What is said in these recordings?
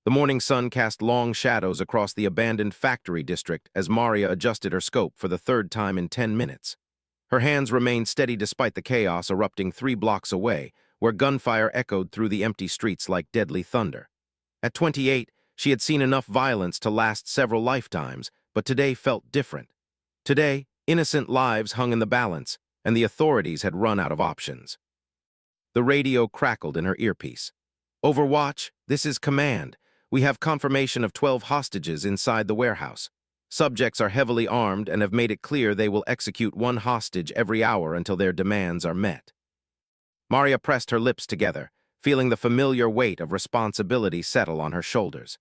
The morning sun cast long shadows across the abandoned factory district as Maria adjusted her scope for the third time in 10 minutes. Her hands remained steady despite the chaos erupting 3 blocks away, where gunfire echoed through the empty streets like deadly thunder. At 28, she had seen enough violence to last several lifetimes, but today felt different. Today, innocent lives hung in the balance, and the authorities had run out of options. The radio crackled in her earpiece. "Overwatch, this is command. We have confirmation of 12 hostages inside the warehouse. Subjects are heavily armed and have made it clear they will execute one hostage every hour until their demands are met." Maria pressed her lips together, feeling the familiar weight of responsibility settle on her shoulders.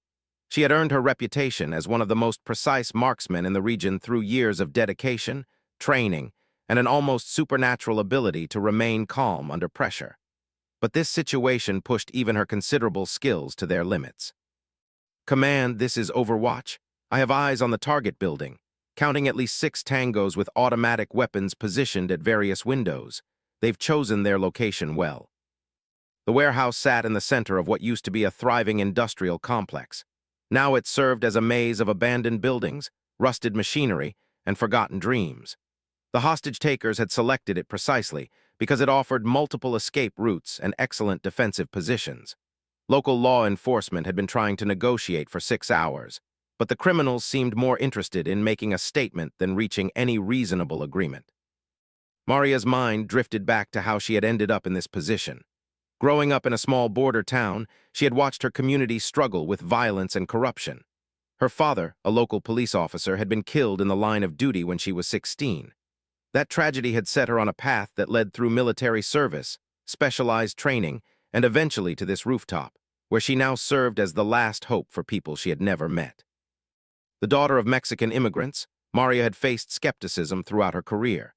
She had earned her reputation as one of the most precise marksmen in the region through years of dedication, training, and an almost supernatural ability to remain calm under pressure. But this situation pushed even her considerable skills to their limits. "Command, this is Overwatch. I have eyes on the target building, counting at least 6 tangos with automatic weapons positioned at various windows. They've chosen their location well." The warehouse sat in the center of what used to be a thriving industrial complex. Now it served as a maze of abandoned buildings, rusted machinery, and forgotten dreams. The hostage-takers had selected it precisely because it offered multiple escape routes and excellent defensive positions. Local law enforcement had been trying to negotiate for 6 hours, but the criminals seemed more interested in making a statement than reaching any reasonable agreement. Maria's mind drifted back to how she had ended up in this position. Growing up in a small border town, she had watched her community struggle with violence and corruption. Her father, a local police officer, had been killed in the line of duty when she was 16. That tragedy had set her on a path that led through military service, specialized training, and eventually to this rooftop, where she now served as the last hope for people she had never met. The daughter of Mexican immigrants, Maria had faced skepticism throughout her career.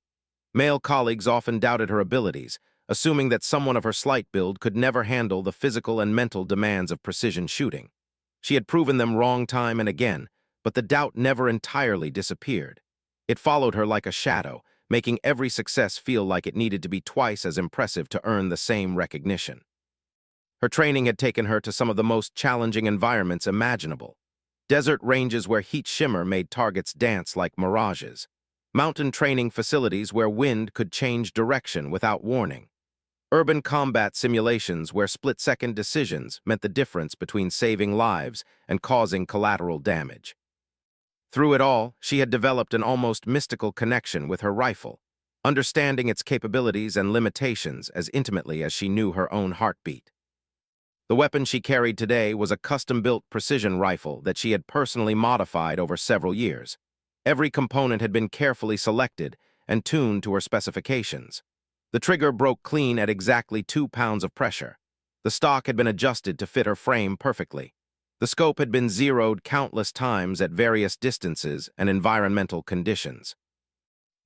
Male colleagues often doubted her abilities, assuming that someone of her slight build could never handle the physical and mental demands of precision shooting. She had proven them wrong time and again, but the doubt never entirely disappeared. It followed her like a shadow, making every success feel like it needed to be twice as impressive to earn the same recognition. Her training had taken her to some of the most challenging environments imaginable. Desert ranges where heat shimmer made targets dance like mirages. Mountain training facilities where wind could change direction without warning. Urban combat simulations where split-second decisions meant the difference between saving lives and causing collateral damage. Through it all, she had developed an almost mystical connection with her rifle, understanding its capabilities and limitations as intimately as she knew her own heartbeat. The weapon she carried today was a custom-built precision rifle that she had personally modified over several years. Every component had been carefully selected and tuned to her specifications. The trigger broke clean at exactly 2 pounds of pressure. The stock had been adjusted to fit her frame perfectly. The scope had been zeroed countless times at various distances and environmental conditions.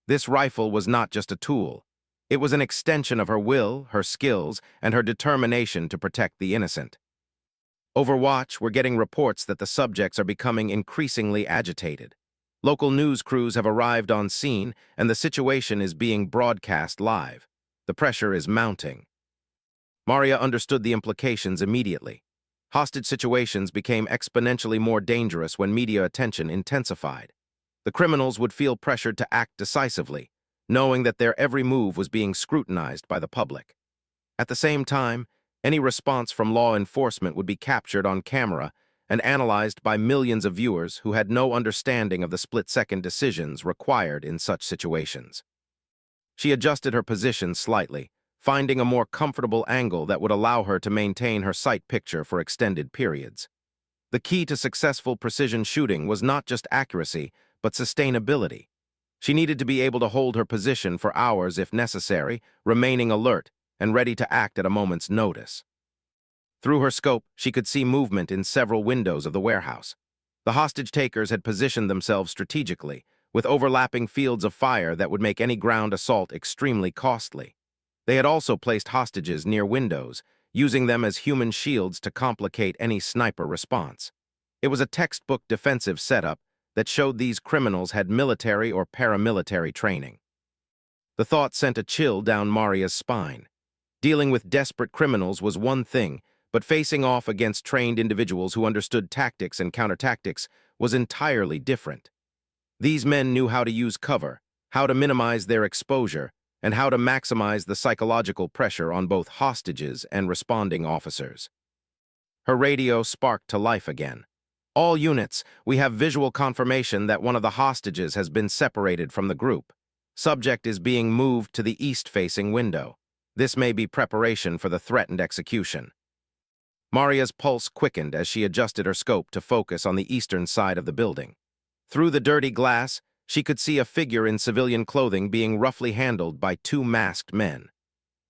This rifle was not just a tool. It was an extension of her will, her skills, and her determination to protect the innocent. Overwatch, we're getting reports that the subjects are becoming increasingly agitated. Local news crews have arrived on scene, and the situation is being broadcast live. The pressure is mounting. Maria understood the implications immediately. Hostage situations became exponentially more dangerous when media attention intensified. The criminals would feel pressured to act decisively, knowing that their every move was being scrutinized by the public. At the same time, any response from law enforcement would be captured on camera and analyzed by millions of viewers who had no understanding of the split-second decisions required in such situations. She adjusted her position slightly, finding a more comfortable angle that would allow her to maintain her sight picture for extended periods. The key to successful precision shooting was not just accuracy, but sustainability. She needed to be able to hold her position for hours if necessary, remaining alert and ready to act at a moment's notice. Through her scope, she could see movement in several windows of the warehouse. The hostage-takers had positioned themselves strategically, with overlapping fields of fire that would make any ground assault extremely costly. They had also placed hostages near windows, using them as human shields to complicate any sniper response. It was a textbook defensive setup that showed these criminals had military or paramilitary training. The thought sent a chill down Maria's spine. Dealing with desperate criminals was one thing, but facing off against trained individuals who understood tactics and countertactics was entirely different. These men knew how to use cover, how to minimize their exposure, and how to maximize the psychological pressure on both hostages and responding officers. Her radio sparked to life again. All units, we have visual confirmation that one of the hostages has been separated from the group. Subject is being moved to the east-facing window. This may be preparation for the threatened execution. Maria's pulse quickened as she adjusted her scope to focus on the eastern side of the building. Through the dirty glass, she could see a figure in civilian clothing being roughly handled by two masked men.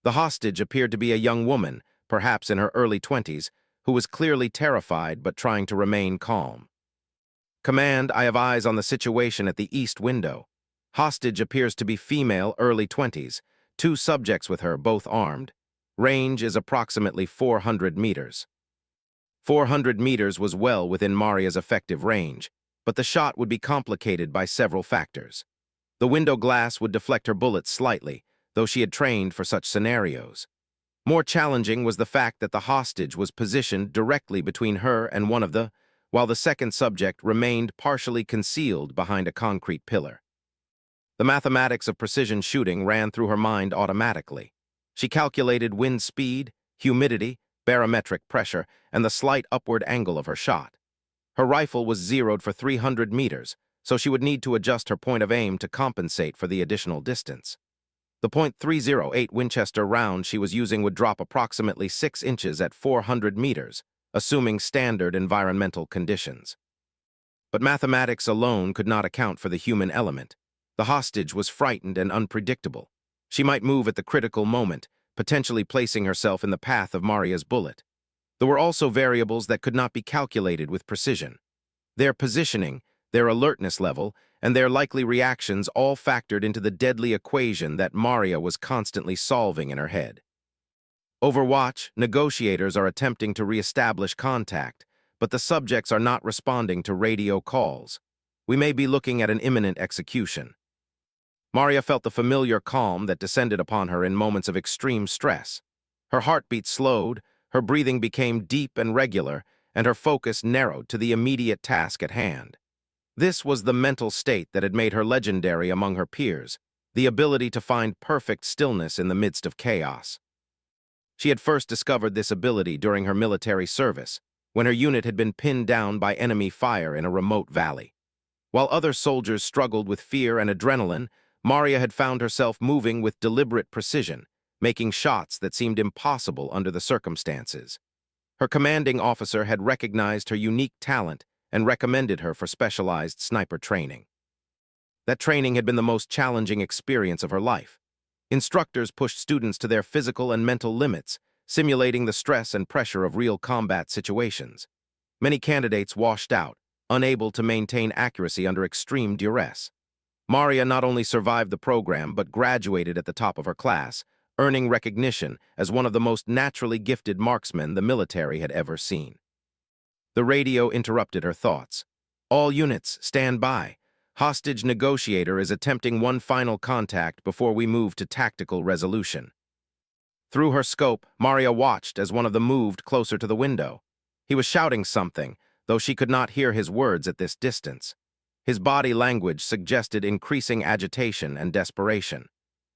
The hostage appeared to be a young woman, perhaps in her early 20s, who was clearly terrified but trying to remain calm. Command, I have eyes on the situation at the east window. Hostage appears to be female, early 20s. Two subjects with her, both armed. Range is approximately 400 meters. 400 meters was well within Maria's effective range, but the shot would be complicated by several factors. The window glass would deflect her bullets slightly, though she had trained for such scenarios. More challenging was the fact that the hostage was positioned directly between her and one of the, while the second subject remained partially concealed behind a concrete pillar. The mathematics of precision shooting ran through her mind automatically. She calculated wind speed, humidity, barometric pressure, and the slight upward angle of her shot. Her rifle was zeroed for 300 meters, so she would need to adjust her point of aim to compensate for the additional distance. The .308 Winchester round she was using would drop approximately 6 inches at 400 meters, assuming standard environmental conditions. But mathematics alone could not account for the human element. The hostage was frightened and unpredictable. She might move at the critical moment, potentially placing herself in the path of Maria's bullet. There were also variables that could not be calculated with precision. Their positioning, their alertness level, and their likely reactions all factored into the deadly equation that Maria was constantly solving in her head. Overwatch, negotiators are attempting to re-establish contact, but the subjects are not responding to radio calls. We may be looking at an imminent execution. Maria felt the familiar calm that descended upon her in moments of extreme stress. Her heartbeat slowed, her breathing became deep and regular, and her focus narrowed to the immediate task at hand. This was the mental state that had made her legendary among her peers, the ability to find perfect stillness in the midst of chaos. She had first discovered this ability during her military service, when her unit had been pinned down by enemy fire in a remote valley. While other soldiers struggled with fear and adrenaline, Maria had found herself moving with deliberate precision, making shots that seemed impossible under the circumstances. Her commanding officer had recognized her unique talent and recommended her for specialized sniper training. That training had been the most challenging experience of her life. Instructors pushed students to their physical and mental limits, simulating the stress and pressure of real combat situations. Many candidates washed out, unable to maintain accuracy under extreme duress. Maria not only survived the program but graduated at the top of her class, earning recognition as one of the most naturally gifted marksmen the military had ever seen. The radio interrupted her thoughts. All units, stand by. Hostage negotiator is attempting one final contact before we move to tactical resolution. Through her scope, Maria watched as one of them moved closer to the window. He was shouting something, though she could not hear his words at this distance. His body language suggested increasing agitation and desperation.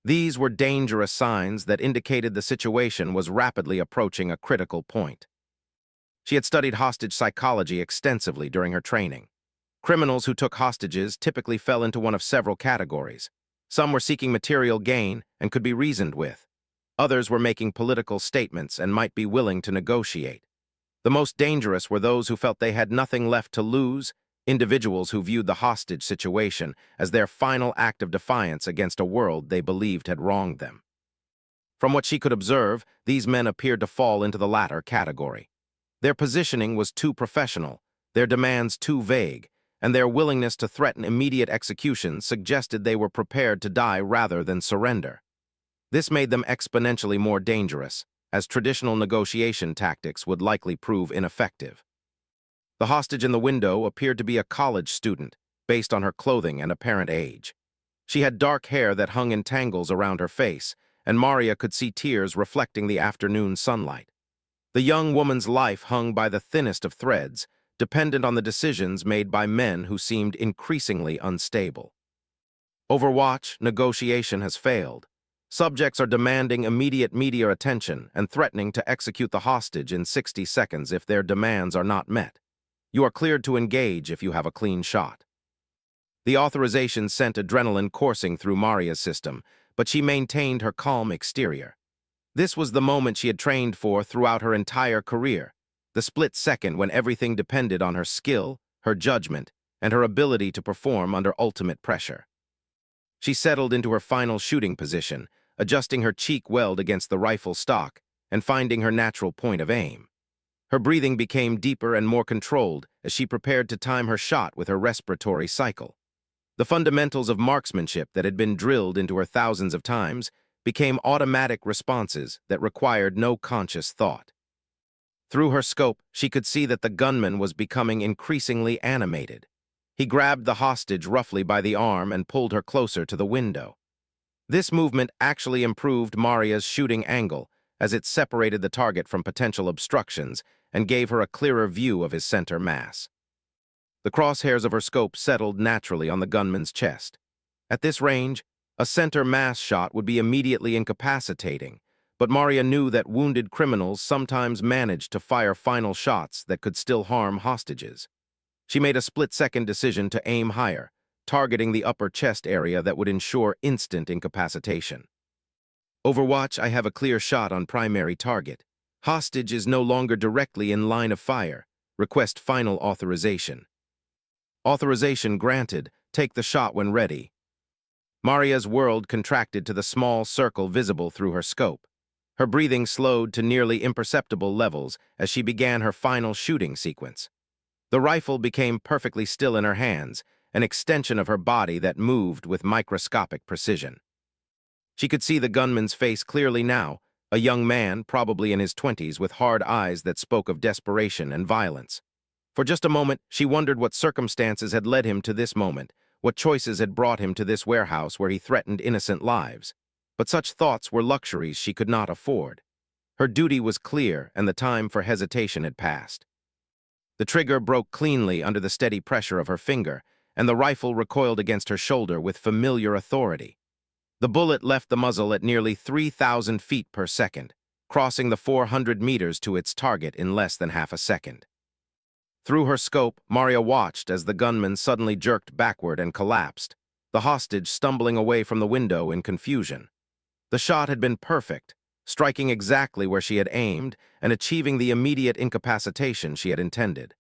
These were dangerous signs that indicated the situation was rapidly approaching a critical point. She had studied hostage psychology extensively during her training. Criminals who took hostages typically fell into one of several categories. Some were seeking material gain and could be reasoned with. Others were making political statements and might be willing to negotiate. The most dangerous were those who felt they had nothing left to lose, individuals who viewed the hostage situation as their final act of defiance against a world they believed had wronged them. From what she could observe, these men appeared to fall into the latter category. Their positioning was too professional, their demands too vague, and their willingness to threaten immediate execution suggested they were prepared to die rather than surrender. This made them exponentially more dangerous, as traditional negotiation tactics would likely prove ineffective. The hostage in the window appeared to be a college student, based on her clothing and apparent age. She had dark hair that hung in tangles around her face, and Maria could see tears reflecting the afternoon sunlight. The young woman's life hung by the thinnest of threads, dependent on the decisions made by men who seemed increasingly unstable. Overwatch negotiation has failed. Subjects are demanding immediate media attention and threatening to execute the hostage in 60 seconds if their demands are not met. You are cleared to engage if you have a clean shot. The authorization sent adrenaline coursing through Maria's system, but she maintained her calm exterior. This was the moment she had trained for throughout her entire career, the split second when everything depended on her skill, her judgment, and her ability to perform under ultimate pressure. She settled into her final shooting position, adjusting her cheek weld against the rifle stock and finding her natural point of aim. Her breathing became deeper and more controlled as she prepared to time her shot with her respiratory cycle. The fundamentals of marksmanship that had been drilled into her thousands of times became automatic responses that required no conscious thought. Through her scope, she could see that the gunman was becoming increasingly animated. He grabbed the hostage roughly by the arm and pulled her closer to the window. This movement actually improved Maria's shooting angle, as it separated the target from potential obstructions and gave her a clearer view of his center mass. The crosshairs of her scope settled naturally on the gunman's chest. At this range, a center mass shot would be immediately incapacitating, but Maria knew that wounded criminals sometimes managed to fire final shots that could still harm hostages. She made a split-second decision to aim higher, targeting the upper chest area that would ensure instant incapacitation. Overwatch, I have a clear shot on primary target. Hostage is no longer directly in line of fire. Request final authorization. Authorization granted. Take the shot when ready. Maria's world contracted to the small circle visible through her scope. Her breathing slowed to nearly imperceptible levels as she began her final shooting sequence. The rifle became perfectly still in her hands, an extension of her body that moved with microscopic precision. She could see the gunman's face clearly now, a young man, probably in his 20s, with hard eyes that spoke of desperation and violence. For just a moment, she wondered what circumstances had led him to this moment, what choices had brought him to this warehouse where he threatened innocent lives. But such thoughts were luxuries she could not afford. Her duty was clear, and the time for hesitation had passed. The trigger broke cleanly under the steady pressure of her finger, and the rifle recoiled against her shoulder with familiar authority. The bullet left the muzzle at nearly 3,000 feet per second, crossing the 400 meters to its target in less than half a second. Through her scope, Maria watched as the gunman suddenly jerked backward and collapsed, the hostage stumbling away from the window in confusion. The shot had been perfect, striking exactly where she had aimed and achieving the immediate incapacitation she had intended.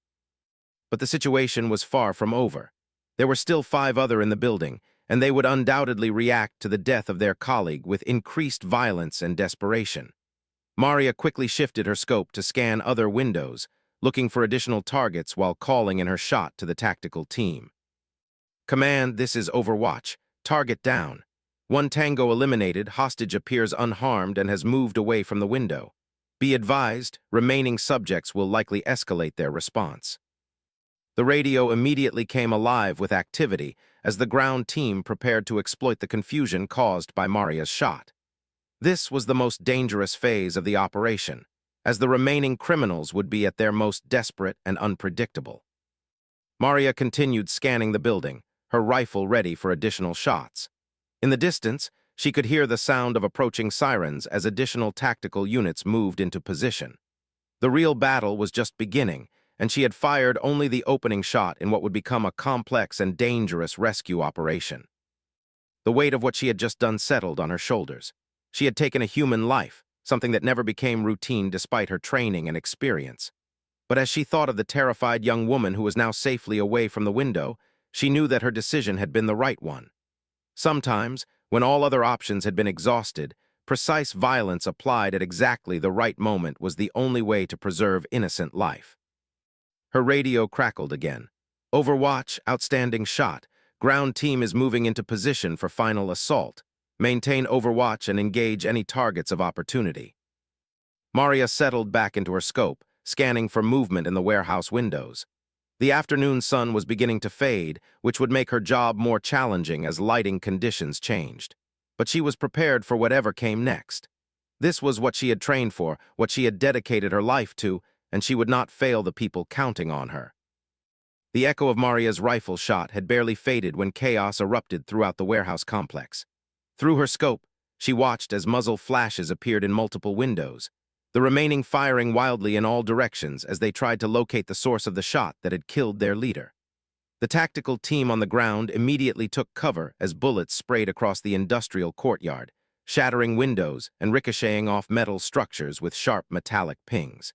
But the situation was far from over. There were still 5 others in the building, and they would undoubtedly react to the death of their colleague with increased violence and desperation. Maria quickly shifted her scope to scan other windows, looking for additional targets while calling in her shot to the tactical team. Command, this is Overwatch. Target down. 1 Tango eliminated, hostage appears unharmed and has moved away from the window. Be advised, remaining subjects will likely escalate their response. The radio immediately came alive with activity as the ground team prepared to exploit the confusion caused by Maria's shot. This was the most dangerous phase of the operation, as the remaining criminals would be at their most desperate and unpredictable. Maria continued scanning the building, her rifle ready for additional shots. In the distance, she could hear the sound of approaching sirens as additional tactical units moved into position. The real battle was just beginning, and she had fired only the opening shot in what would become a complex and dangerous rescue operation. The weight of what she had just done settled on her shoulders. She had taken a human life, something that never became routine despite her training and experience. But as she thought of the terrified young woman who was now safely away from the window, she knew that her decision had been the right one. Sometimes, when all other options had been exhausted, precise violence applied at exactly the right moment was the only way to preserve innocent life. Her radio crackled again. Overwatch, outstanding shot. Ground team is moving into position for final assault. Maintain Overwatch and engage any targets of opportunity. Maria settled back into her scope, scanning for movement in the warehouse windows. The afternoon sun was beginning to fade, which would make her job more challenging as lighting conditions changed. But she was prepared for whatever came next. This was what she had trained for, what she had dedicated her life to, and she would not fail the people counting on her. The echo of Maria's rifle shot had barely faded when chaos erupted throughout the warehouse complex. Through her scope, she watched as muzzle flashes appeared in multiple windows, the remaining firing wildly in all directions as they tried to locate the source of the shot that had killed their leader. The tactical team on the ground immediately took cover as bullets sprayed across the industrial courtyard, shattering windows and ricocheting off metal structures with sharp metallic pings.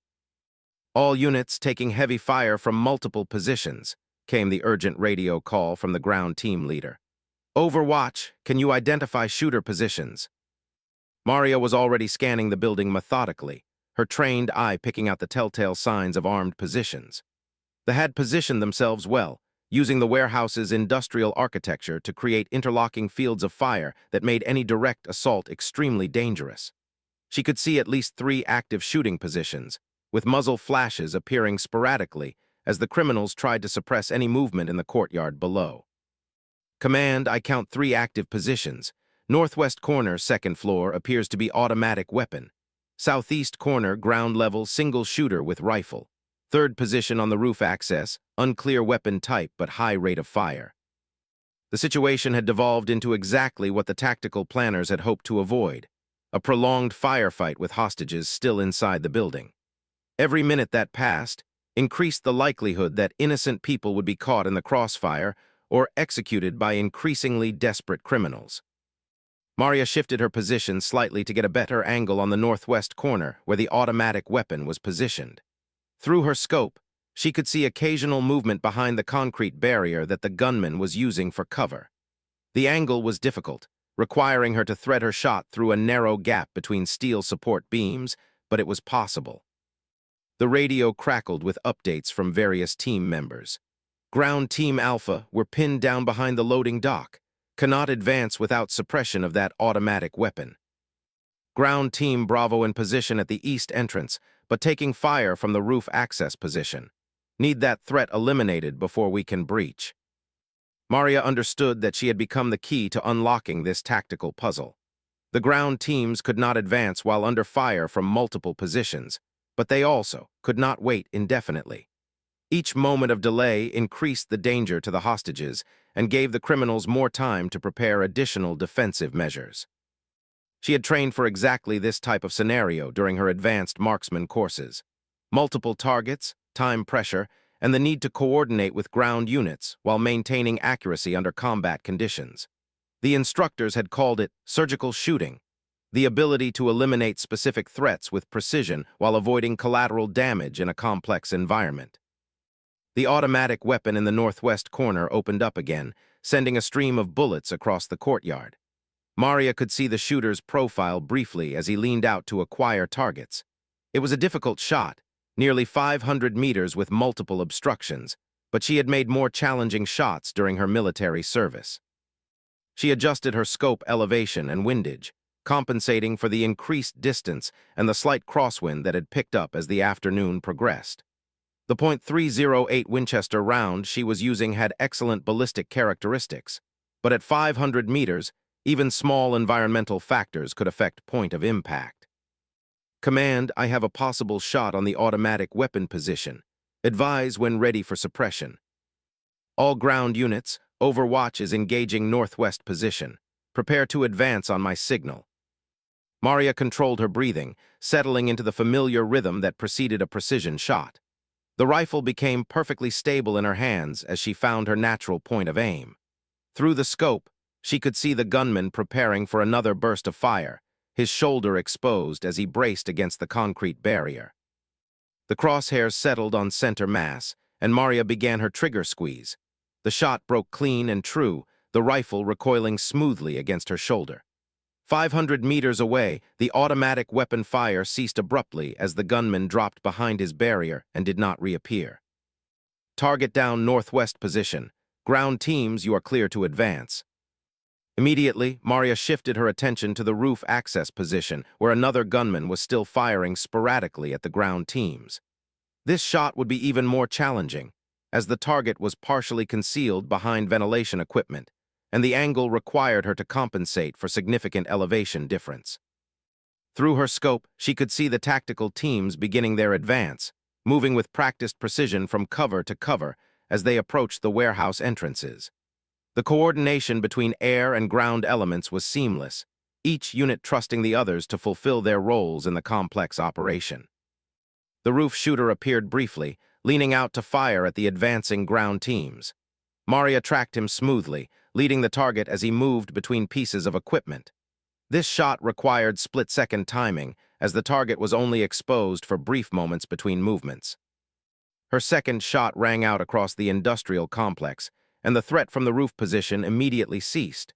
All units taking heavy fire from multiple positions, came the urgent radio call from the ground team leader. Overwatch, can you identify shooter positions? Maria was already scanning the building methodically, her trained eye picking out the telltale signs of armed positions. They had positioned themselves well, using the warehouse's industrial architecture to create interlocking fields of fire that made any direct assault extremely dangerous. She could see at least 3 active shooting positions, with muzzle flashes appearing sporadically as the criminals tried to suppress any movement in the courtyard below. Command, I count 3 active positions. Northwest corner, 2nd floor, appears to be automatic weapon. Southeast corner, ground level, single shooter with rifle. 3rd position on the roof access, unclear weapon type but high rate of fire. The situation had devolved into exactly what the tactical planners had hoped to avoid, a prolonged firefight with hostages still inside the building. Every minute that passed increased the likelihood that innocent people would be caught in the crossfire or executed by increasingly desperate criminals. Maria shifted her position slightly to get a better angle on the northwest corner where the automatic weapon was positioned. Through her scope, she could see occasional movement behind the concrete barrier that the gunman was using for cover. The angle was difficult, requiring her to thread her shot through a narrow gap between steel support beams, but it was possible. The radio crackled with updates from various team members. Ground Team Alpha were pinned down behind the loading dock, cannot advance without suppression of that automatic weapon. Ground Team Bravo in position at the east entrance, but taking fire from the roof access position. Need that threat eliminated before we can breach. Maria understood that she had become the key to unlocking this tactical puzzle. The ground teams could not advance while under fire from multiple positions, but they also could not wait indefinitely. Each moment of delay increased the danger to the hostages and gave the criminals more time to prepare additional defensive measures. She had trained for exactly this type of scenario during her advanced marksman courses. Multiple targets, time pressure, and the need to coordinate with ground units while maintaining accuracy under combat conditions. The instructors had called it surgical shooting, the ability to eliminate specific threats with precision while avoiding collateral damage in a complex environment. The automatic weapon in the northwest corner opened up again, sending a stream of bullets across the courtyard. Maria could see the shooter's profile briefly as he leaned out to acquire targets. It was a difficult shot, nearly 500 meters with multiple obstructions, but she had made more challenging shots during her military service. She adjusted her scope elevation and windage, compensating for the increased distance and the slight crosswind that had picked up as the afternoon progressed. The .308 Winchester round she was using had excellent ballistic characteristics, but at 500 meters, even small environmental factors could affect point of impact. Command, I have a possible shot on the automatic weapon position. Advise when ready for suppression. All ground units, Overwatch is engaging northwest position. Prepare to advance on my signal. Maria controlled her breathing, settling into the familiar rhythm that preceded a precision shot. The rifle became perfectly stable in her hands as she found her natural point of aim. Through the scope, she could see the gunman preparing for another burst of fire, his shoulder exposed as he braced against the concrete barrier. The crosshairs settled on center mass, and Maria began her trigger squeeze. The shot broke clean and true, the rifle recoiling smoothly against her shoulder. 500 meters away, the automatic weapon fire ceased abruptly as the gunman dropped behind his barrier and did not reappear. Target down northwest position. Ground teams, you are clear to advance. Immediately, Maria shifted her attention to the roof access position, where another gunman was still firing sporadically at the ground teams. This shot would be even more challenging, as the target was partially concealed behind ventilation equipment, and the angle required her to compensate for significant elevation difference. Through her scope, she could see the tactical teams beginning their advance, moving with practiced precision from cover to cover as they approached the warehouse entrances. The coordination between air and ground elements was seamless, each unit trusting the others to fulfill their roles in the complex operation. The roof shooter appeared briefly, leaning out to fire at the advancing ground teams. Maria tracked him smoothly, leading the target as he moved between pieces of equipment. This shot required split-second timing, as the target was only exposed for brief moments between movements. Her second shot rang out across the industrial complex, and the threat from the roof position immediately ceased.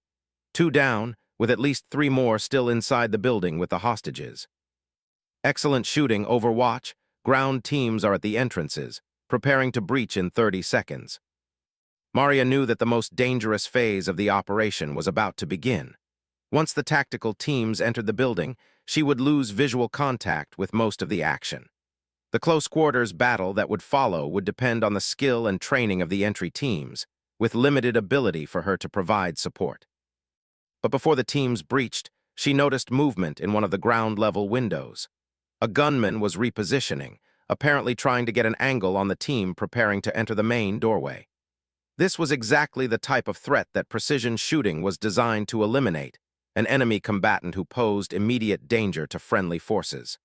2 down, with at least 3 more still inside the building with the hostages. Excellent shooting, Overwatch. Ground teams are at the entrances, preparing to breach in 30 seconds. Maria knew that the most dangerous phase of the operation was about to begin. Once the tactical teams entered the building, she would lose visual contact with most of the action. The close-quarters battle that would follow would depend on the skill and training of the entry teams, with limited ability for her to provide support. But before the teams breached, she noticed movement in one of the ground-level windows. A gunman was repositioning, apparently trying to get an angle on the team preparing to enter the main doorway. This was exactly the type of threat that precision shooting was designed to eliminate, an enemy combatant who posed immediate danger to friendly forces.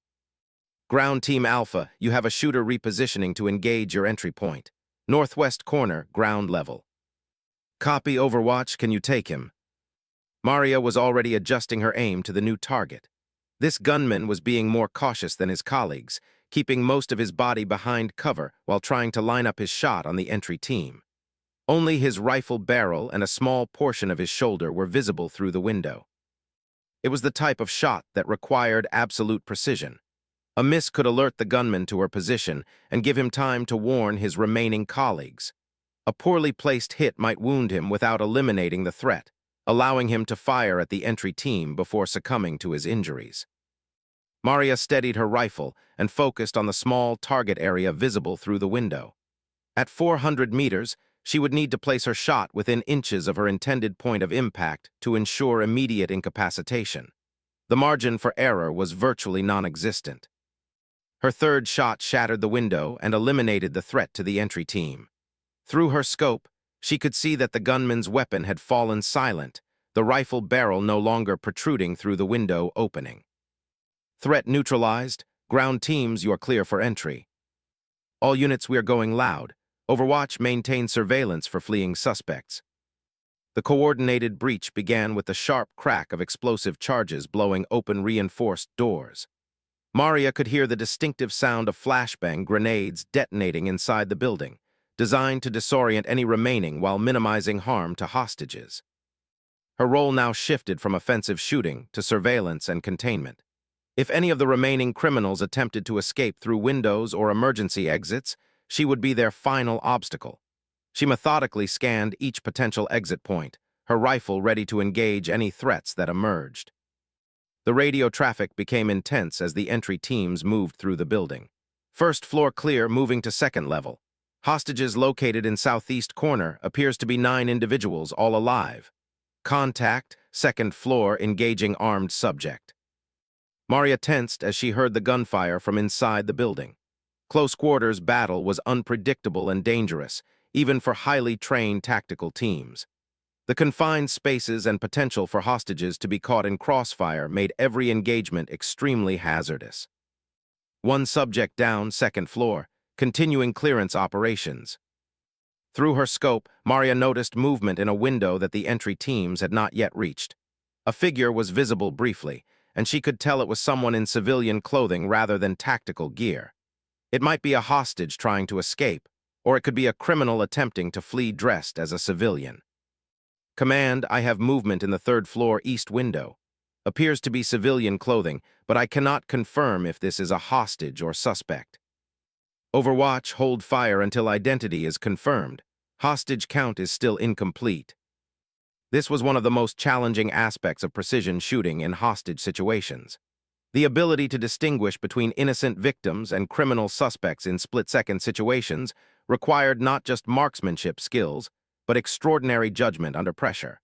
Ground Team Alpha, you have a shooter repositioning to engage your entry point. Northwest corner, ground level. Copy, Overwatch, can you take him? Maria was already adjusting her aim to the new target. This gunman was being more cautious than his colleagues, keeping most of his body behind cover while trying to line up his shot on the entry team. Only his rifle barrel and a small portion of his shoulder were visible through the window. It was the type of shot that required absolute precision. A miss could alert the gunman to her position and give him time to warn his remaining colleagues. A poorly placed hit might wound him without eliminating the threat, allowing him to fire at the entry team before succumbing to his injuries. Maria steadied her rifle and focused on the small target area visible through the window. At 400 meters, she would need to place her shot within inches of her intended point of impact to ensure immediate incapacitation. The margin for error was virtually non-existent. Her third shot shattered the window and eliminated the threat to the entry team. Through her scope, she could see that the gunman's weapon had fallen silent, the rifle barrel no longer protruding through the window opening. Threat neutralized. Ground teams, you are clear for entry. All units, we are going loud. Overwatch, maintain surveillance for fleeing suspects. The coordinated breach began with the sharp crack of explosive charges blowing open reinforced doors. Maria could hear the distinctive sound of flashbang grenades detonating inside the building, designed to disorient any remaining while minimizing harm to hostages. Her role now shifted from offensive shooting to surveillance and containment. If any of the remaining criminals attempted to escape through windows or emergency exits, she would be their final obstacle. She methodically scanned each potential exit point, her rifle ready to engage any threats that emerged. The radio traffic became intense as the entry teams moved through the building. First floor clear, moving to second level. Hostages located in southeast corner, appears to be 9 individuals, all alive. Contact, second floor, engaging armed subject. Maria tensed as she heard the gunfire from inside the building. Close quarters battle was unpredictable and dangerous, even for highly trained tactical teams. The confined spaces and potential for hostages to be caught in crossfire made every engagement extremely hazardous. 1 subject down, second floor, continuing clearance operations. Through her scope, Maria noticed movement in a window that the entry teams had not yet reached. A figure was visible briefly, and she could tell it was someone in civilian clothing rather than tactical gear. It might be a hostage trying to escape, or it could be a criminal attempting to flee dressed as a civilian. Command, I have movement in the 3rd floor east window. Appears to be civilian clothing, but I cannot confirm if this is a hostage or suspect. Overwatch, hold fire until identity is confirmed. Hostage count is still incomplete. This was one of the most challenging aspects of precision shooting in hostage situations. The ability to distinguish between innocent victims and criminal suspects in split-second situations required not just marksmanship skills, but extraordinary judgment under pressure.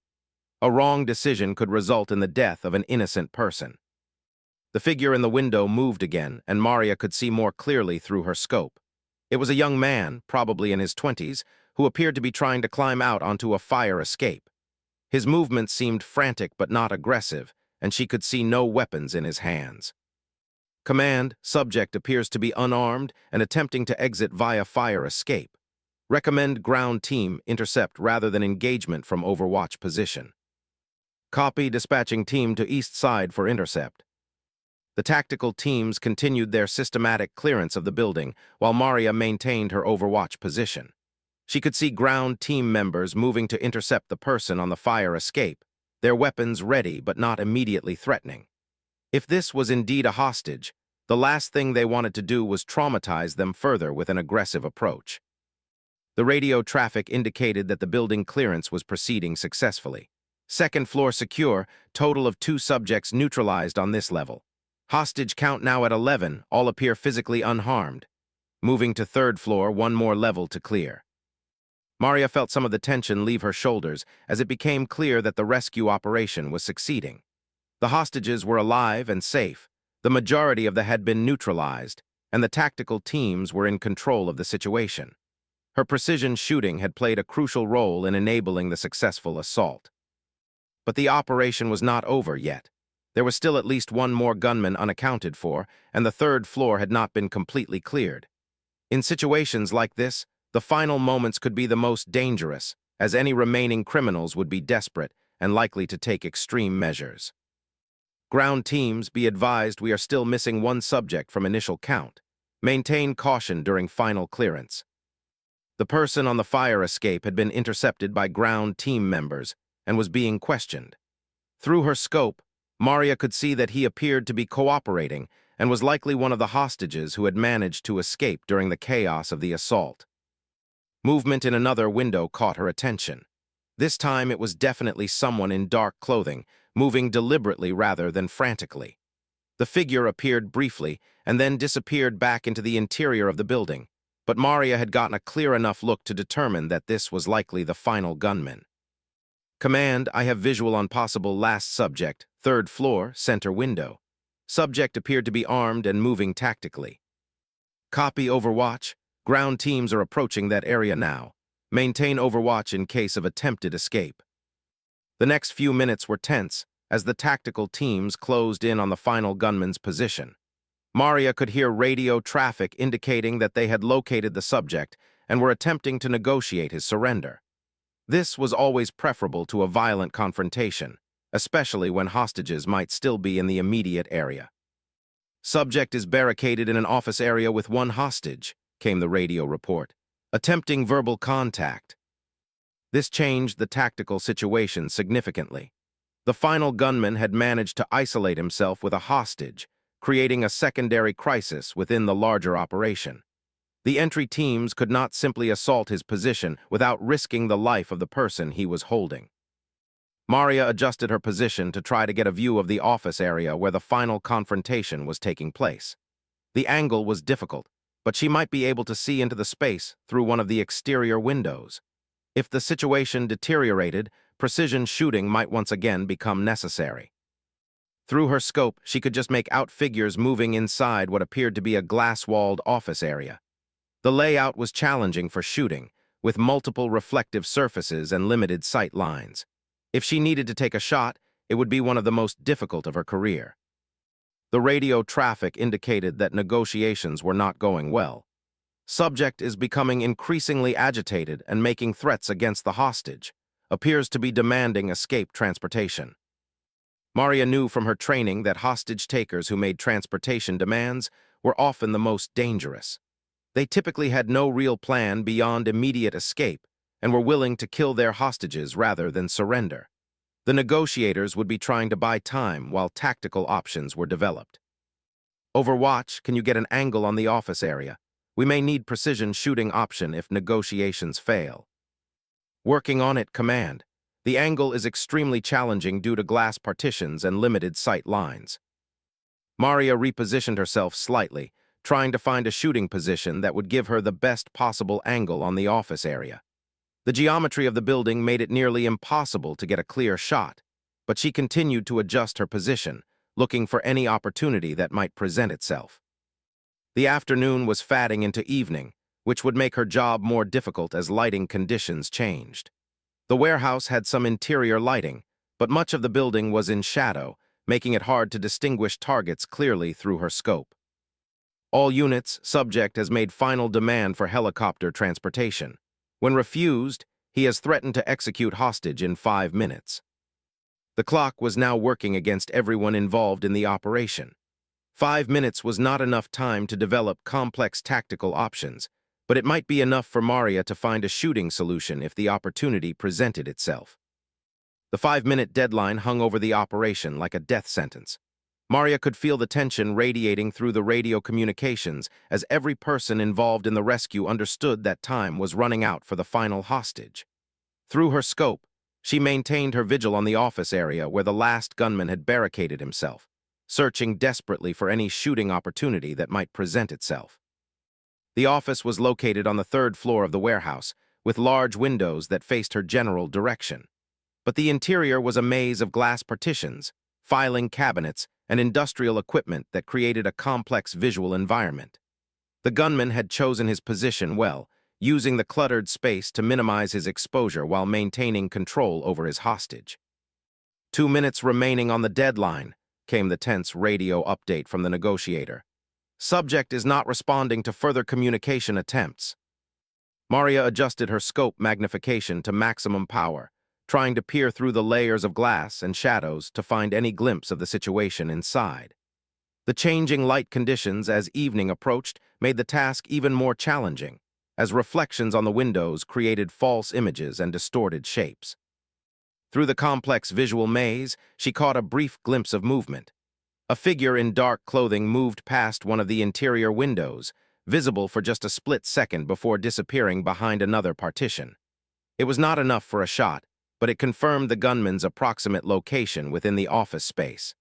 A wrong decision could result in the death of an innocent person. The figure in the window moved again, and Maria could see more clearly through her scope. It was a young man, probably in his 20s, who appeared to be trying to climb out onto a fire escape. His movements seemed frantic but not aggressive, and she could see no weapons in his hands. Command, subject appears to be unarmed and attempting to exit via fire escape. Recommend ground team intercept rather than engagement from Overwatch position. Copy dispatching team to east side for intercept. The tactical teams continued their systematic clearance of the building while Maria maintained her Overwatch position. She could see ground team members moving to intercept the person on the fire escape, their weapons ready but not immediately threatening. If this was indeed a hostage, the last thing they wanted to do was traumatize them further with an aggressive approach. The radio traffic indicated that the building clearance was proceeding successfully. Second floor secure, total of 2 subjects neutralized on this level. Hostage count now at 11, all appear physically unharmed. Moving to third floor, 1 more level to clear. Maria felt some of the tension leave her shoulders as it became clear that the rescue operation was succeeding. The hostages were alive and safe, the majority of them had been neutralized, and the tactical teams were in control of the situation. Her precision shooting had played a crucial role in enabling the successful assault. But the operation was not over yet. There was still at least 1 more gunman unaccounted for, and the third floor had not been completely cleared. In situations like this, the final moments could be the most dangerous, as any remaining criminals would be desperate and likely to take extreme measures. Ground teams, be advised we are still missing 1 subject from initial count. Maintain caution during final clearance. The person on the fire escape had been intercepted by ground team members and was being questioned. Through her scope, Maria could see that he appeared to be cooperating and was likely one of the hostages who had managed to escape during the chaos of the assault. Movement in another window caught her attention. This time it was definitely someone in dark clothing, moving deliberately rather than frantically. The figure appeared briefly and then disappeared back into the interior of the building, but Maria had gotten a clear enough look to determine that this was likely the final gunman. Command, I have visual on possible last subject, third floor, center window. Subject appeared to be armed and moving tactically. Copy Overwatch. Ground teams are approaching that area now. Maintain Overwatch in case of attempted escape. The next few minutes were tense as the tactical teams closed in on the final gunman's position. Maria could hear radio traffic indicating that they had located the subject and were attempting to negotiate his surrender. This was always preferable to a violent confrontation, especially when hostages might still be in the immediate area. Subject is barricaded in an office area with 1 hostage, came the radio report, attempting verbal contact. This changed the tactical situation significantly. The final gunman had managed to isolate himself with a hostage, creating a secondary crisis within the larger operation. The entry teams could not simply assault his position without risking the life of the person he was holding. Maria adjusted her position to try to get a view of the office area where the final confrontation was taking place. The angle was difficult, but she might be able to see into the space through one of the exterior windows. If the situation deteriorated, precision shooting might once again become necessary. Through her scope, she could just make out figures moving inside what appeared to be a glass-walled office area. The layout was challenging for shooting, with multiple reflective surfaces and limited sight lines. If she needed to take a shot, it would be one of the most difficult of her career. The radio traffic indicated that negotiations were not going well. Subject is becoming increasingly agitated and making threats against the hostage, appears to be demanding escape transportation. Maria knew from her training that hostage takers who made transportation demands were often the most dangerous. They typically had no real plan beyond immediate escape and were willing to kill their hostages rather than surrender. The negotiators would be trying to buy time while tactical options were developed. Overwatch, can you get an angle on the office area? We may need precision shooting option if negotiations fail. Working on it, Command. The angle is extremely challenging due to glass partitions and limited sight lines. Maria repositioned herself slightly, trying to find a shooting position that would give her the best possible angle on the office area. The geometry of the building made it nearly impossible to get a clear shot, but she continued to adjust her position, looking for any opportunity that might present itself. The afternoon was fading into evening, which would make her job more difficult as lighting conditions changed. The warehouse had some interior lighting, but much of the building was in shadow, making it hard to distinguish targets clearly through her scope. All units, subject has made final demand for helicopter transportation. When refused, he has threatened to execute hostage in 5 minutes. The clock was now working against everyone involved in the operation. 5 minutes was not enough time to develop complex tactical options, but it might be enough for Maria to find a shooting solution if the opportunity presented itself. The 5-minute deadline hung over the operation like a death sentence. Maria could feel the tension radiating through the radio communications as every person involved in the rescue understood that time was running out for the final hostage. Through her scope, she maintained her vigil on the office area where the last gunman had barricaded himself, searching desperately for any shooting opportunity that might present itself. The office was located on the 3rd floor of the warehouse, with large windows that faced her general direction. But the interior was a maze of glass partitions, filing cabinets, and industrial equipment that created a complex visual environment. The gunman had chosen his position well, using the cluttered space to minimize his exposure while maintaining control over his hostage. 2 minutes remaining on the deadline, came the tense radio update from the negotiator. Subject is not responding to further communication attempts. Maria adjusted her scope magnification to maximum power, trying to peer through the layers of glass and shadows to find any glimpse of the situation inside. The changing light conditions as evening approached made the task even more challenging, as reflections on the windows created false images and distorted shapes. Through the complex visual maze, she caught a brief glimpse of movement. A figure in dark clothing moved past one of the interior windows, visible for just a split second before disappearing behind another partition. It was not enough for a shot, but it confirmed the gunman's approximate location within the office space.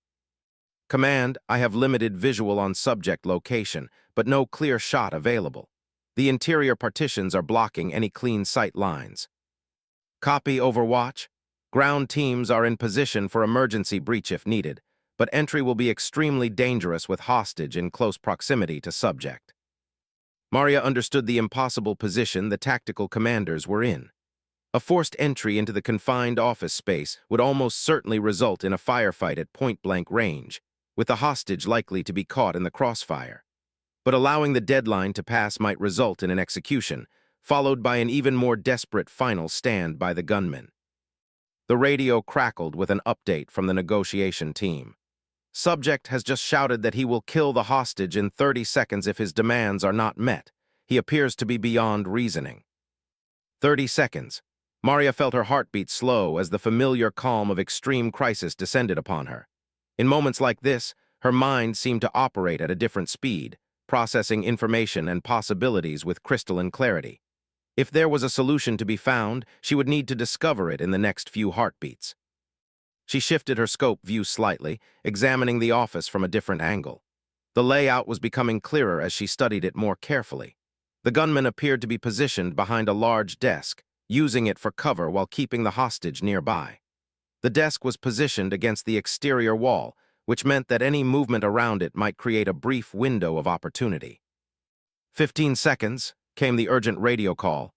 Command, I have limited visual on subject location, but no clear shot available. The interior partitions are blocking any clean sight lines. Copy, Overwatch. Ground teams are in position for emergency breach if needed, but entry will be extremely dangerous with hostage in close proximity to subject. Maria understood the impossible position the tactical commanders were in. A forced entry into the confined office space would almost certainly result in a firefight at point-blank range, with the hostage likely to be caught in the crossfire. But allowing the deadline to pass might result in an execution, followed by an even more desperate final stand by the gunman. The radio crackled with an update from the negotiation team. Subject has just shouted that he will kill the hostage in 30 seconds if his demands are not met. He appears to be beyond reasoning. 30 seconds. Maria felt her heartbeat slow as the familiar calm of extreme crisis descended upon her. In moments like this, her mind seemed to operate at a different speed, processing information and possibilities with crystalline clarity. If there was a solution to be found, she would need to discover it in the next few heartbeats. She shifted her scope view slightly, examining the office from a different angle. The layout was becoming clearer as she studied it more carefully. The gunman appeared to be positioned behind a large desk, using it for cover while keeping the hostage nearby. The desk was positioned against the exterior wall, which meant that any movement around it might create a brief window of opportunity. 15 seconds, came the urgent radio call.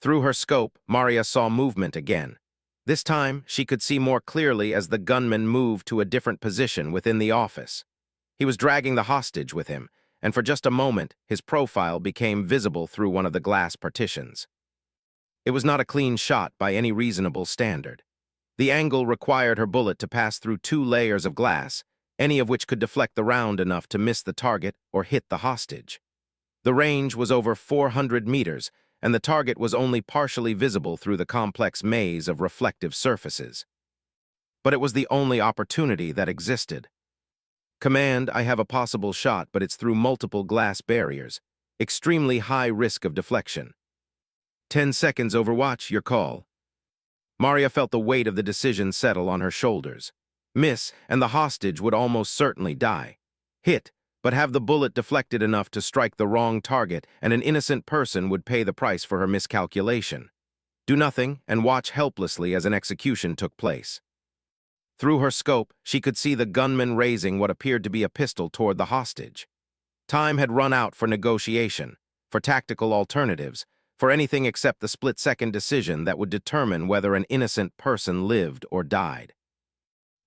Through her scope, Maria saw movement again. This time, she could see more clearly as the gunman moved to a different position within the office. He was dragging the hostage with him, and for just a moment, his profile became visible through one of the glass partitions. It was not a clean shot by any reasonable standard. The angle required her bullet to pass through 2 layers of glass, any of which could deflect the round enough to miss the target or hit the hostage. The range was over 400 meters, and the target was only partially visible through the complex maze of reflective surfaces. But it was the only opportunity that existed. Command, I have a possible shot, but it's through multiple glass barriers. Extremely high risk of deflection. 10 seconds, Overwatch, your call. Maria felt the weight of the decision settle on her shoulders. Miss, and the hostage would almost certainly die. Hit, but have the bullet deflected enough to strike the wrong target, and an innocent person would pay the price for her miscalculation. Do nothing and watch helplessly as an execution took place. Through her scope, she could see the gunman raising what appeared to be a pistol toward the hostage. Time had run out for negotiation, for tactical alternatives, for anything except the split-second decision that would determine whether an innocent person lived or died.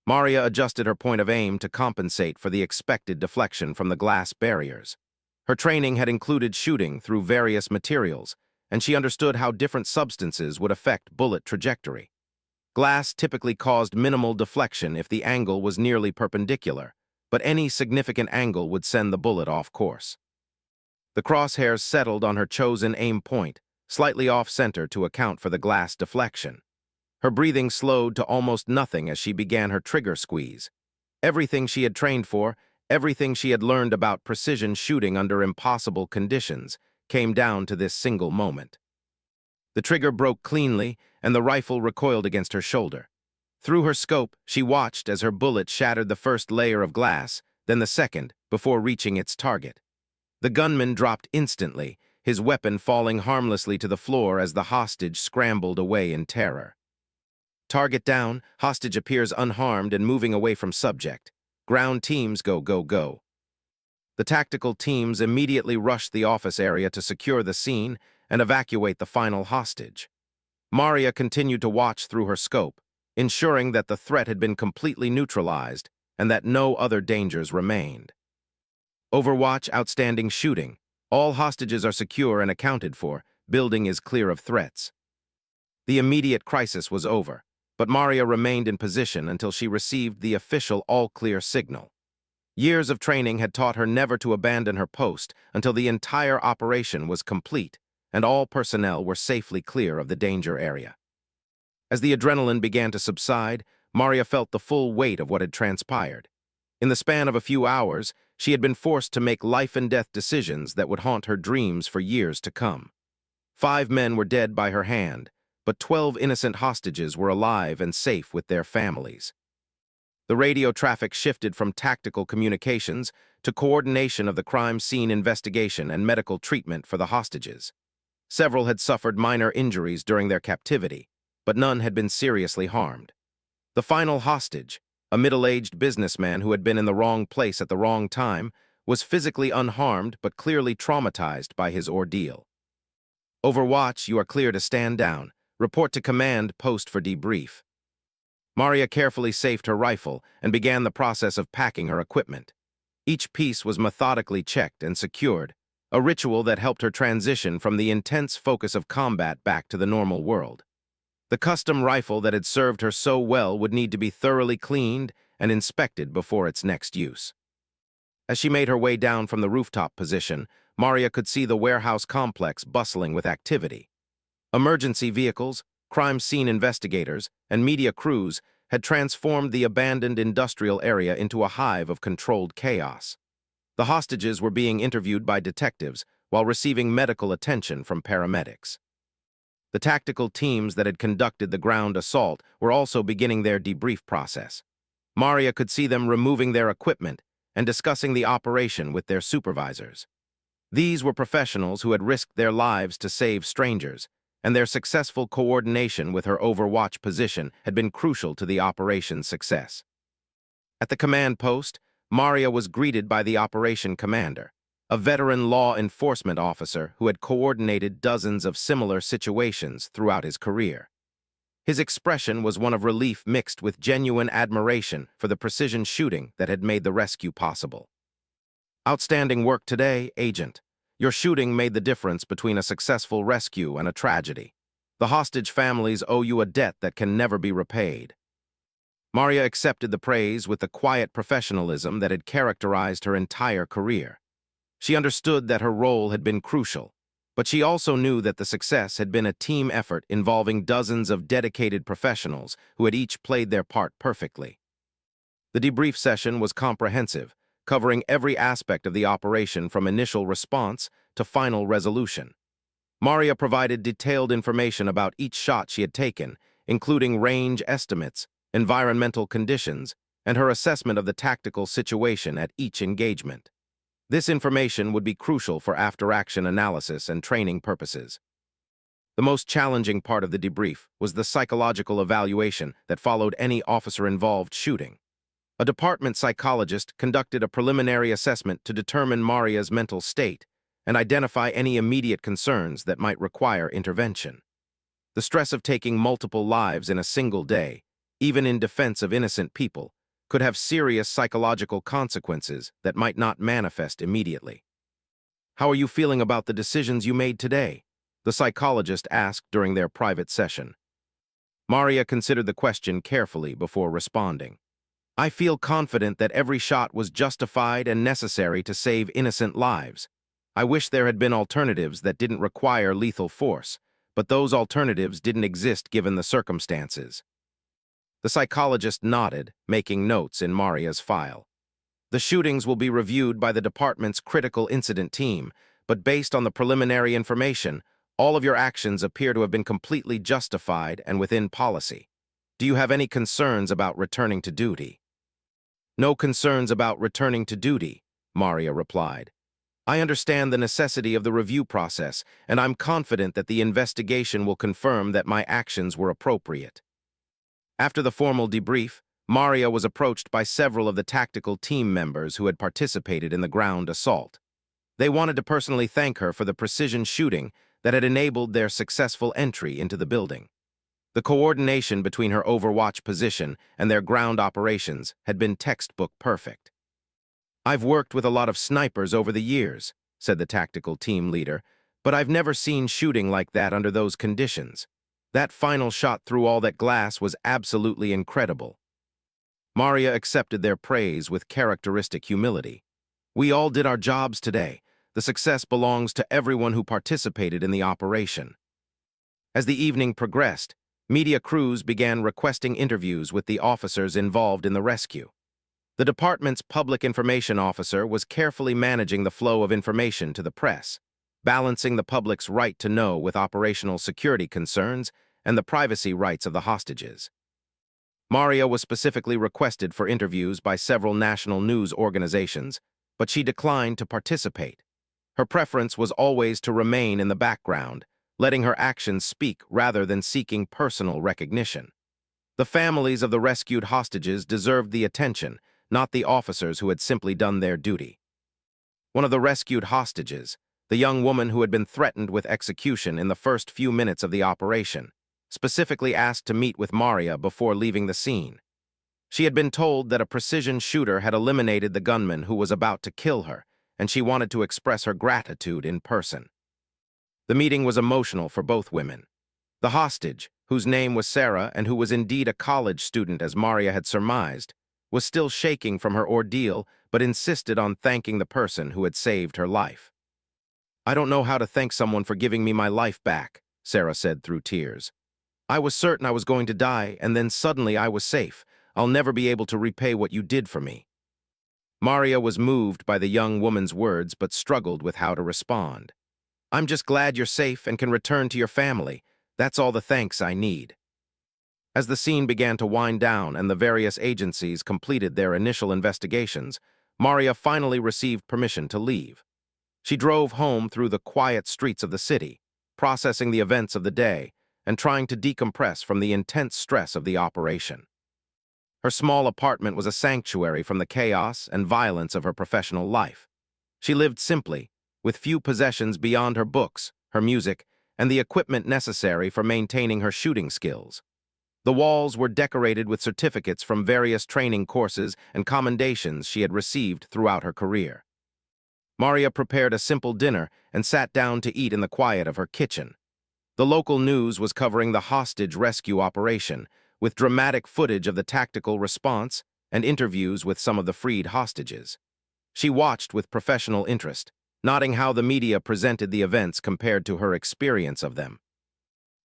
Maria adjusted her point of aim to compensate for the expected deflection from the glass barriers. Her training had included shooting through various materials, and she understood how different substances would affect bullet trajectory. Glass typically caused minimal deflection if the angle was nearly perpendicular, but any significant angle would send the bullet off course. The crosshairs settled on her chosen aim point, slightly off-center to account for the glass deflection. Her breathing slowed to almost nothing as she began her trigger squeeze. Everything she had trained for, everything she had learned about precision shooting under impossible conditions, came down to this single moment. The trigger broke cleanly, and the rifle recoiled against her shoulder. Through her scope, she watched as her bullet shattered the first layer of glass, then the second, before reaching its target. The gunman dropped instantly, his weapon falling harmlessly to the floor as the hostage scrambled away in terror. Target down, hostage appears unharmed and moving away from subject. Ground teams go, go, go. The tactical teams immediately rushed the office area to secure the scene and evacuate the final hostage. Maria continued to watch through her scope, ensuring that the threat had been completely neutralized and that no other dangers remained. Overwatch outstanding shooting. All hostages are secure and accounted for. Building is clear of threats. The immediate crisis was over, but Maria remained in position until she received the official all-clear signal. Years of training had taught her never to abandon her post until the entire operation was complete and all personnel were safely clear of the danger area. As the adrenaline began to subside, Maria felt the full weight of what had transpired. In the span of a few hours, she had been forced to make life-and-death decisions that would haunt her dreams for years to come. 5 men were dead by her hand, but 12 innocent hostages were alive and safe with their families. The radio traffic shifted from tactical communications to coordination of the crime scene investigation and medical treatment for the hostages. Several had suffered minor injuries during their captivity, but none had been seriously harmed. The final hostage, a middle-aged businessman who had been in the wrong place at the wrong time, was physically unharmed but clearly traumatized by his ordeal. Overwatch, you are clear to stand down. Report to command post for debrief. Maria carefully safed her rifle and began the process of packing her equipment. Each piece was methodically checked and secured, a ritual that helped her transition from the intense focus of combat back to the normal world. The custom rifle that had served her so well would need to be thoroughly cleaned and inspected before its next use. As she made her way down from the rooftop position, Maria could see the warehouse complex bustling with activity. Emergency vehicles, crime scene investigators, and media crews had transformed the abandoned industrial area into a hive of controlled chaos. The hostages were being interviewed by detectives while receiving medical attention from paramedics. The tactical teams that had conducted the ground assault were also beginning their debrief process. Maria could see them removing their equipment and discussing the operation with their supervisors. These were professionals who had risked their lives to save strangers, and their successful coordination with her Overwatch position had been crucial to the operation's success. At the command post, Maria was greeted by the operation commander, a veteran law enforcement officer who had coordinated dozens of similar situations throughout his career. His expression was one of relief mixed with genuine admiration for the precision shooting that had made the rescue possible. Outstanding work today, Agent. Your shooting made the difference between a successful rescue and a tragedy. The hostage families owe you a debt that can never be repaid. Maria accepted the praise with the quiet professionalism that had characterized her entire career. She understood that her role had been crucial, but she also knew that the success had been a team effort involving dozens of dedicated professionals who had each played their part perfectly. The debrief session was comprehensive, covering every aspect of the operation from initial response to final resolution. Maria provided detailed information about each shot she had taken, including range estimates, environmental conditions, and her assessment of the tactical situation at each engagement. This information would be crucial for after-action analysis and training purposes. The most challenging part of the debrief was the psychological evaluation that followed any officer-involved shooting. A department psychologist conducted a preliminary assessment to determine Maria's mental state and identify any immediate concerns that might require intervention. The stress of taking multiple lives in a single day, even in defense of innocent people, could have serious psychological consequences that might not manifest immediately. "How are you feeling about the decisions you made today?" the psychologist asked during their private session. Maria considered the question carefully before responding. "I feel confident that every shot was justified and necessary to save innocent lives. I wish there had been alternatives that didn't require lethal force, but those alternatives didn't exist given the circumstances." The psychologist nodded, making notes in Maria's file. "The shootings will be reviewed by the department's critical incident team, but based on the preliminary information, all of your actions appear to have been completely justified and within policy. Do you have any concerns about returning to duty?" "No concerns about returning to duty," Maria replied. "I understand the necessity of the review process, and I'm confident that the investigation will confirm that my actions were appropriate." After the formal debrief, Maria was approached by several of the tactical team members who had participated in the ground assault. They wanted to personally thank her for the precision shooting that had enabled their successful entry into the building. The coordination between her overwatch position and their ground operations had been textbook perfect. "I've worked with a lot of snipers over the years," said the tactical team leader, "but I've never seen shooting like that under those conditions. That final shot through all that glass was absolutely incredible." Maria accepted their praise with characteristic humility. "We all did our jobs today. The success belongs to everyone who participated in the operation." As the evening progressed, media crews began requesting interviews with the officers involved in the rescue. The department's public information officer was carefully managing the flow of information to the press, balancing the public's right to know with operational security concerns and the privacy rights of the hostages. Maria was specifically requested for interviews by several national news organizations, but she declined to participate. Her preference was always to remain in the background, letting her actions speak rather than seeking personal recognition. The families of the rescued hostages deserved the attention, not the officers who had simply done their duty. One of the rescued hostages, the young woman who had been threatened with execution in the first few minutes of the operation, specifically asked to meet with Maria before leaving the scene. She had been told that a precision shooter had eliminated the gunman who was about to kill her, and she wanted to express her gratitude in person. The meeting was emotional for both women. The hostage, whose name was Sarah and who was indeed a college student as Maria had surmised, was still shaking from her ordeal but insisted on thanking the person who had saved her life. "I don't know how to thank someone for giving me my life back," Sarah said through tears. "I was certain I was going to die, and then suddenly I was safe. I'll never be able to repay what you did for me." Maria was moved by the young woman's words but struggled with how to respond. "I'm just glad you're safe and can return to your family. That's all the thanks I need." As the scene began to wind down and the various agencies completed their initial investigations, Maria finally received permission to leave. She drove home through the quiet streets of the city, processing the events of the day and trying to decompress from the intense stress of the operation. Her small apartment was a sanctuary from the chaos and violence of her professional life. She lived simply, with few possessions beyond her books, her music, and the equipment necessary for maintaining her shooting skills. The walls were decorated with certificates from various training courses and commendations she had received throughout her career. Maria prepared a simple dinner and sat down to eat in the quiet of her kitchen. The local news was covering the hostage rescue operation, with dramatic footage of the tactical response and interviews with some of the freed hostages. She watched with professional interest, noting how the media presented the events compared to her experience of them.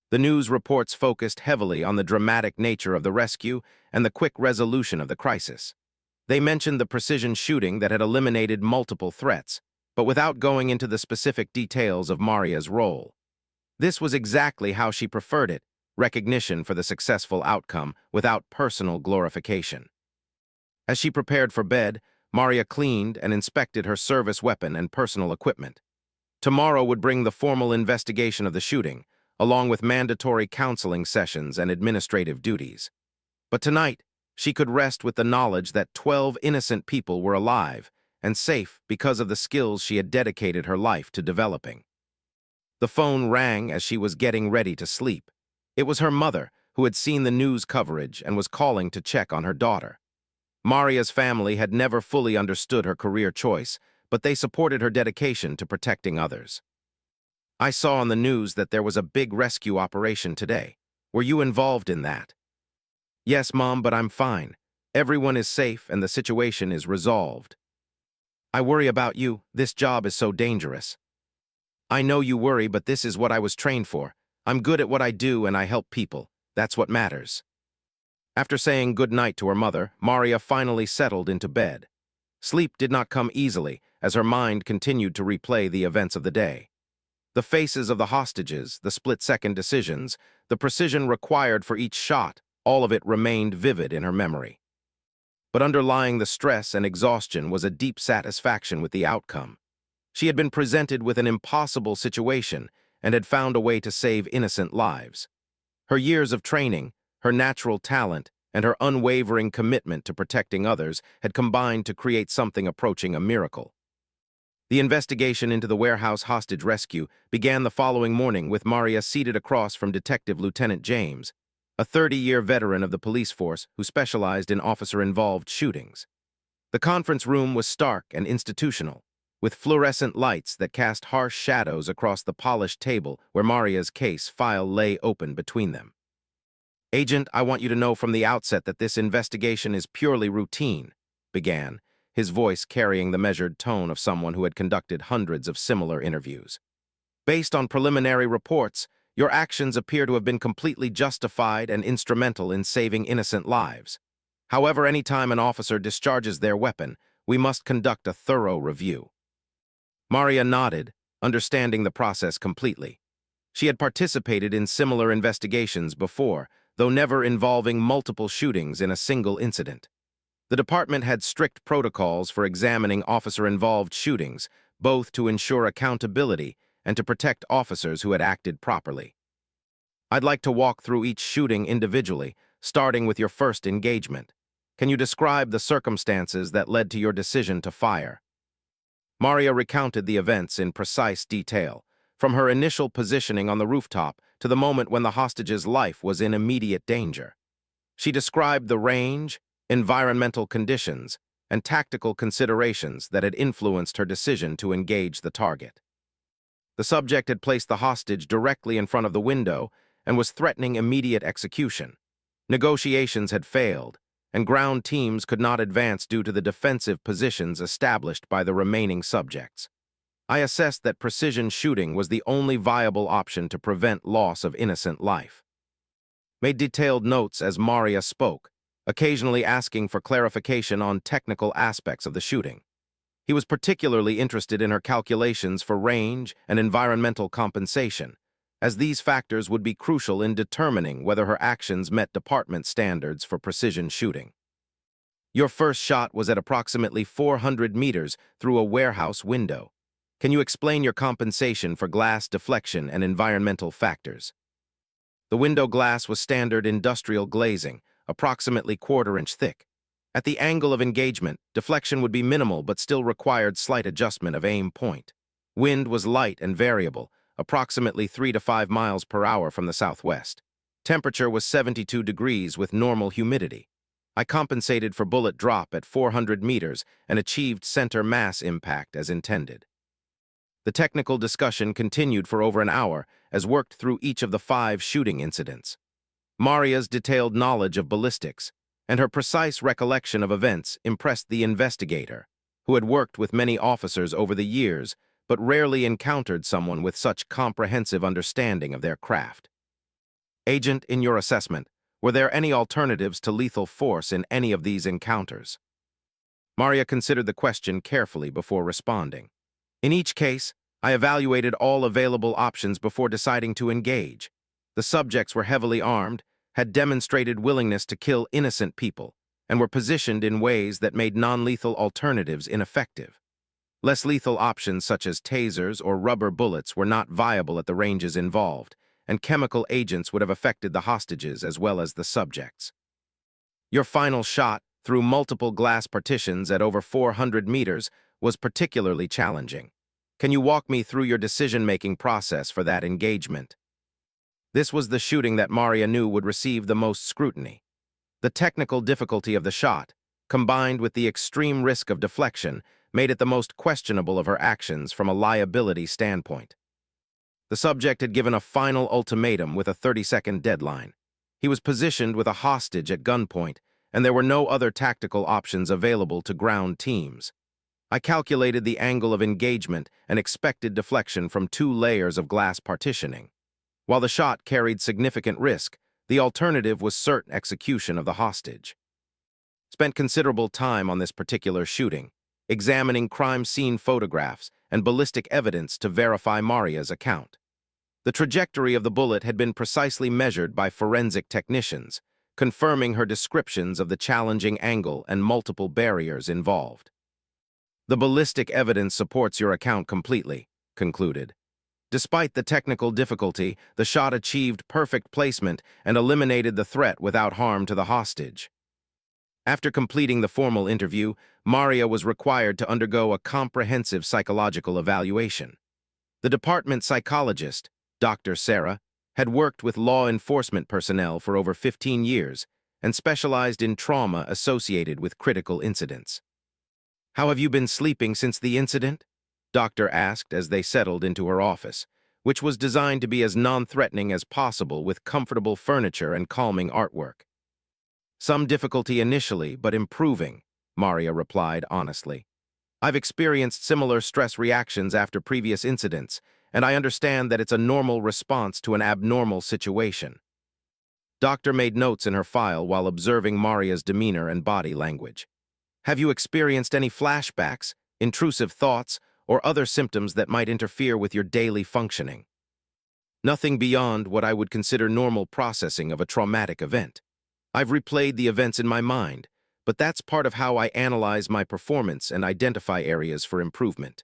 The news reports focused heavily on the dramatic nature of the rescue and the quick resolution of the crisis. They mentioned the precision shooting that had eliminated multiple threats, but without going into the specific details of Maria's role. This was exactly how she preferred it, recognition for the successful outcome without personal glorification. As she prepared for bed, Maria cleaned and inspected her service weapon and personal equipment. Tomorrow would bring the formal investigation of the shooting, along with mandatory counseling sessions and administrative duties. But tonight, she could rest with the knowledge that 12 innocent people were alive and safe because of the skills she had dedicated her life to developing. The phone rang as she was getting ready to sleep. It was her mother, who had seen the news coverage and was calling to check on her daughter. Maria's family had never fully understood her career choice, but they supported her dedication to protecting others. "I saw on the news that there was a big rescue operation today. Were you involved in that?" "Yes, Mom, but I'm fine. Everyone is safe and the situation is resolved." "I worry about you. This job is so dangerous." "I know you worry, but this is what I was trained for. I'm good at what I do and I help people. That's what matters." After saying good night to her mother, Maria finally settled into bed. Sleep did not come easily, as her mind continued to replay the events of the day. The faces of the hostages, the split-second decisions, the precision required for each shot, all of it remained vivid in her memory. But underlying the stress and exhaustion was a deep satisfaction with the outcome. She had been presented with an impossible situation and had found a way to save innocent lives. Her years of training, her natural talent, and her unwavering commitment to protecting others had combined to create something approaching a miracle. The investigation into the warehouse hostage rescue began the following morning with Maria seated across from Detective Lieutenant James, a 30-year veteran of the police force who specialized in officer-involved shootings. The conference room was stark and institutional, with fluorescent lights that cast harsh shadows across the polished table where Maria's case file lay open between them. "Agent, I want you to know from the outset that this investigation is purely routine," began, his voice carrying the measured tone of someone who had conducted hundreds of similar interviews. "Based on preliminary reports, your actions appear to have been completely justified and instrumental in saving innocent lives. However, any time an officer discharges their weapon, we must conduct a thorough review." Maria nodded, understanding the process completely. She had participated in similar investigations before, though never involving multiple shootings in a single incident. The department had strict protocols for examining officer-involved shootings, both to ensure accountability and to protect officers who had acted properly. "I'd like to walk through each shooting individually, starting with your first engagement. Can you describe the circumstances that led to your decision to fire?" Maria recounted the events in precise detail, from her initial positioning on the rooftop to the moment when the hostage's life was in immediate danger. She described the range, environmental conditions, and tactical considerations that had influenced her decision to engage the target. The subject had placed the hostage directly in front of the window and was threatening immediate execution. Negotiations had failed, and ground teams could not advance due to the defensive positions established by the remaining subjects. "I assessed that precision shooting was the only viable option to prevent loss of innocent life." Made detailed notes as Maria spoke, occasionally asking for clarification on technical aspects of the shooting. He was particularly interested in her calculations for range and environmental compensation, as these factors would be crucial in determining whether her actions met department standards for precision shooting. "Your first shot was at approximately 400 meters through a warehouse window. Can you explain your compensation for glass deflection and environmental factors?" The window glass was standard industrial glazing, approximately quarter-inch thick. At the angle of engagement, deflection would be minimal but still required slight adjustment of aim point. Wind was light and variable, approximately 3 to 5 miles per hour from the southwest. Temperature was 72 degrees with normal humidity. I compensated for bullet drop at 400 meters and achieved center mass impact as intended. The technical discussion continued for over an hour as worked through each of the 5 shooting incidents. Maria's detailed knowledge of ballistics and her precise recollection of events impressed the investigator, who had worked with many officers over the years but rarely encountered someone with such comprehensive understanding of their craft. "Agent, in your assessment, were there any alternatives to lethal force in any of these encounters?" Maria considered the question carefully before responding. "In each case, I evaluated all available options before deciding to engage. The subjects were heavily armed, had demonstrated willingness to kill innocent people, and were positioned in ways that made non-lethal alternatives ineffective. Less lethal options such as tasers or rubber bullets were not viable at the ranges involved, and chemical agents would have affected the hostages as well as the subjects. Your final shot, through multiple glass partitions at over 400 meters, was particularly challenging. Can you walk me through your decision-making process for that engagement? This was the shooting that Maria knew would receive the most scrutiny. The technical difficulty of the shot, combined with the extreme risk of deflection, made it the most questionable of her actions from a liability standpoint. The subject had given a final ultimatum with a 30-second deadline. He was positioned with a hostage at gunpoint, and there were no other tactical options available to ground teams. I calculated the angle of engagement and expected deflection from 2 layers of glass partitioning. While the shot carried significant risk, the alternative was certain execution of the hostage. Spent considerable time on this particular shooting, examining crime scene photographs and ballistic evidence to verify Maria's account. The trajectory of the bullet had been precisely measured by forensic technicians, confirming her descriptions of the challenging angle and multiple barriers involved. The ballistic evidence supports your account completely, concluded. Despite the technical difficulty, the shot achieved perfect placement and eliminated the threat without harm to the hostage. After completing the formal interview, Maria was required to undergo a comprehensive psychological evaluation. The department psychologist, Dr. Sarah, had worked with law enforcement personnel for over 15 years and specialized in trauma associated with critical incidents. "How have you been sleeping since the incident?" Doctor asked as they settled into her office, which was designed to be as non-threatening as possible with comfortable furniture and calming artwork. "Some difficulty initially, but improving," Maria replied honestly. "I've experienced similar stress reactions after previous incidents, and I understand that it's a normal response to an abnormal situation." Doctor made notes in her file while observing Maria's demeanor and body language. "Have you experienced any flashbacks, intrusive thoughts, or other symptoms that might interfere with your daily functioning?" "Nothing beyond what I would consider normal processing of a traumatic event. I've replayed the events in my mind, but that's part of how I analyze my performance and identify areas for improvement."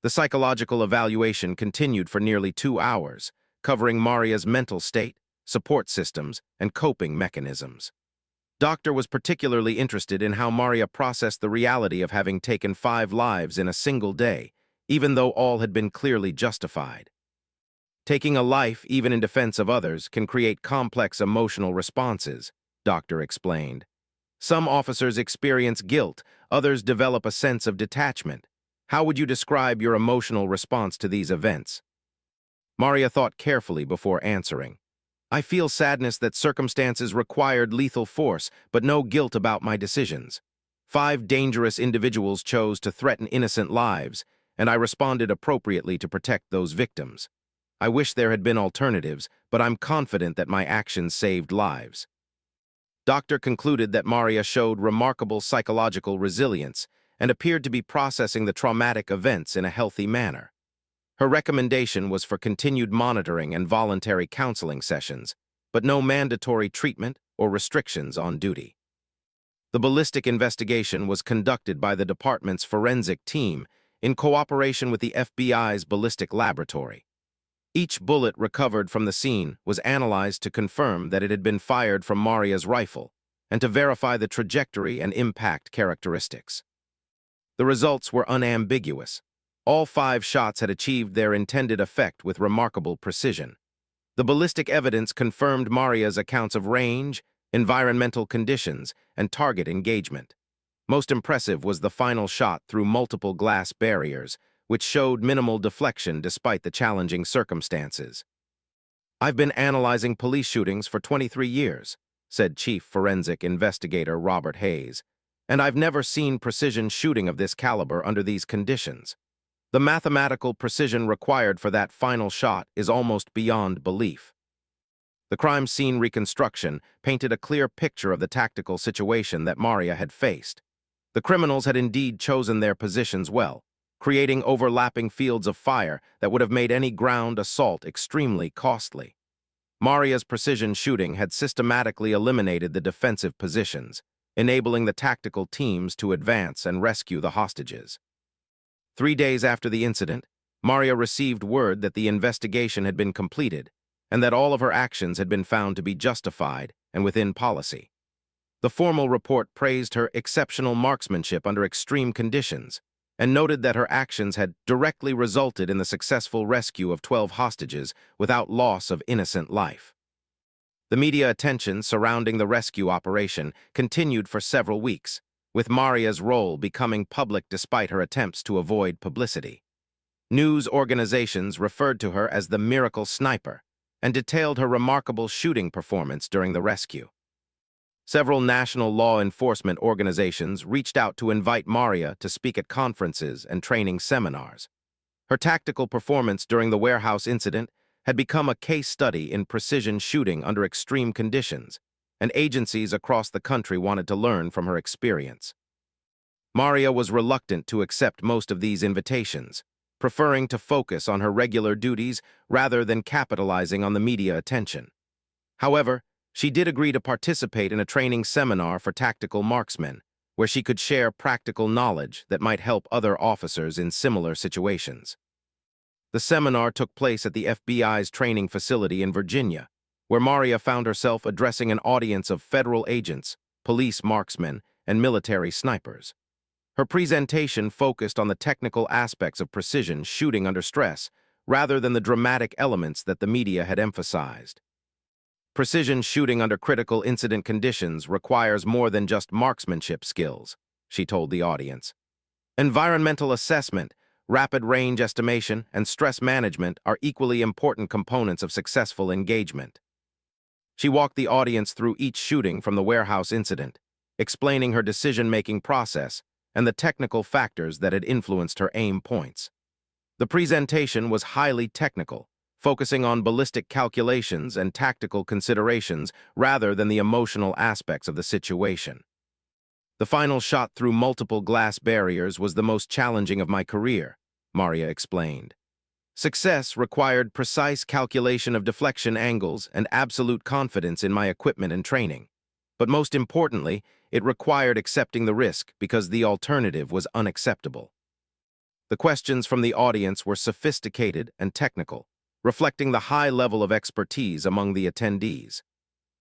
The psychological evaluation continued for nearly 2 hours, covering Maria's mental state, support systems, and coping mechanisms. Doctor was particularly interested in how Maria processed the reality of having taken 5 lives in a single day, even though all had been clearly justified. "Taking a life, even in defense of others, can create complex emotional responses," Doctor explained. "Some officers experience guilt, others develop a sense of detachment. How would you describe your emotional response to these events?" Maria thought carefully before answering. "I feel sadness that circumstances required lethal force, but no guilt about my decisions. 5 dangerous individuals chose to threaten innocent lives, and I responded appropriately to protect those victims. I wish there had been alternatives, but I'm confident that my actions saved lives." Doctor concluded that Maria showed remarkable psychological resilience and appeared to be processing the traumatic events in a healthy manner. Her recommendation was for continued monitoring and voluntary counseling sessions, but no mandatory treatment or restrictions on duty. The ballistic investigation was conducted by the department's forensic team in cooperation with the FBI's ballistic laboratory. Each bullet recovered from the scene was analyzed to confirm that it had been fired from Maria's rifle and to verify the trajectory and impact characteristics. The results were unambiguous. All 5 shots had achieved their intended effect with remarkable precision. The ballistic evidence confirmed Maria's accounts of range, environmental conditions, and target engagement. Most impressive was the final shot through multiple glass barriers, which showed minimal deflection despite the challenging circumstances. "I've been analyzing police shootings for 23 years, said Chief Forensic Investigator Robert Hayes, "and I've never seen precision shooting of this caliber under these conditions. The mathematical precision required for that final shot is almost beyond belief." The crime scene reconstruction painted a clear picture of the tactical situation that Maria had faced. The criminals had indeed chosen their positions well, creating overlapping fields of fire that would have made any ground assault extremely costly. Maria's precision shooting had systematically eliminated the defensive positions, enabling the tactical teams to advance and rescue the hostages. 3 days after the incident, Maria received word that the investigation had been completed, and that all of her actions had been found to be justified and within policy. The formal report praised her exceptional marksmanship under extreme conditions and noted that her actions had directly resulted in the successful rescue of 12 hostages without loss of innocent life. The media attention surrounding the rescue operation continued for several weeks, with Maria's role becoming public despite her attempts to avoid publicity. News organizations referred to her as the Miracle Sniper and detailed her remarkable shooting performance during the rescue. Several national law enforcement organizations reached out to invite Maria to speak at conferences and training seminars. Her tactical performance during the warehouse incident had become a case study in precision shooting under extreme conditions, and agencies across the country wanted to learn from her experience. Maria was reluctant to accept most of these invitations, preferring to focus on her regular duties rather than capitalizing on the media attention. However, she did agree to participate in a training seminar for tactical marksmen, where she could share practical knowledge that might help other officers in similar situations. The seminar took place at the FBI's training facility in Virginia, where Maria found herself addressing an audience of federal agents, police marksmen, and military snipers. Her presentation focused on the technical aspects of precision shooting under stress, rather than the dramatic elements that the media had emphasized. Precision shooting under critical incident conditions requires more than just marksmanship skills, she told the audience. Environmental assessment, rapid range estimation, and stress management are equally important components of successful engagement. She walked the audience through each shooting from the warehouse incident, explaining her decision-making process and the technical factors that had influenced her aim points. The presentation was highly technical, focusing on ballistic calculations and tactical considerations rather than the emotional aspects of the situation. The final shot through multiple glass barriers was the most challenging of my career, Maria explained. Success required precise calculation of deflection angles and absolute confidence in my equipment and training. But most importantly, it required accepting the risk because the alternative was unacceptable. The questions from the audience were sophisticated and technical, reflecting the high level of expertise among the attendees.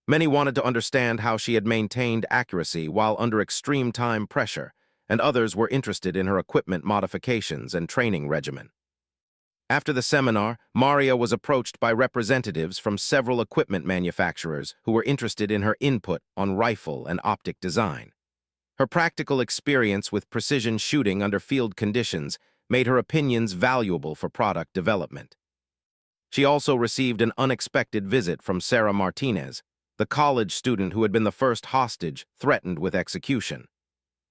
Many wanted to understand how she had maintained accuracy while under extreme time pressure, and others were interested in her equipment modifications and training regimen. After the seminar, Maria was approached by representatives from several equipment manufacturers who were interested in her input on rifle and optic design. Her practical experience with precision shooting under field conditions made her opinions valuable for product development. She also received an unexpected visit from Sarah Martinez, the college student who had been the first hostage threatened with execution.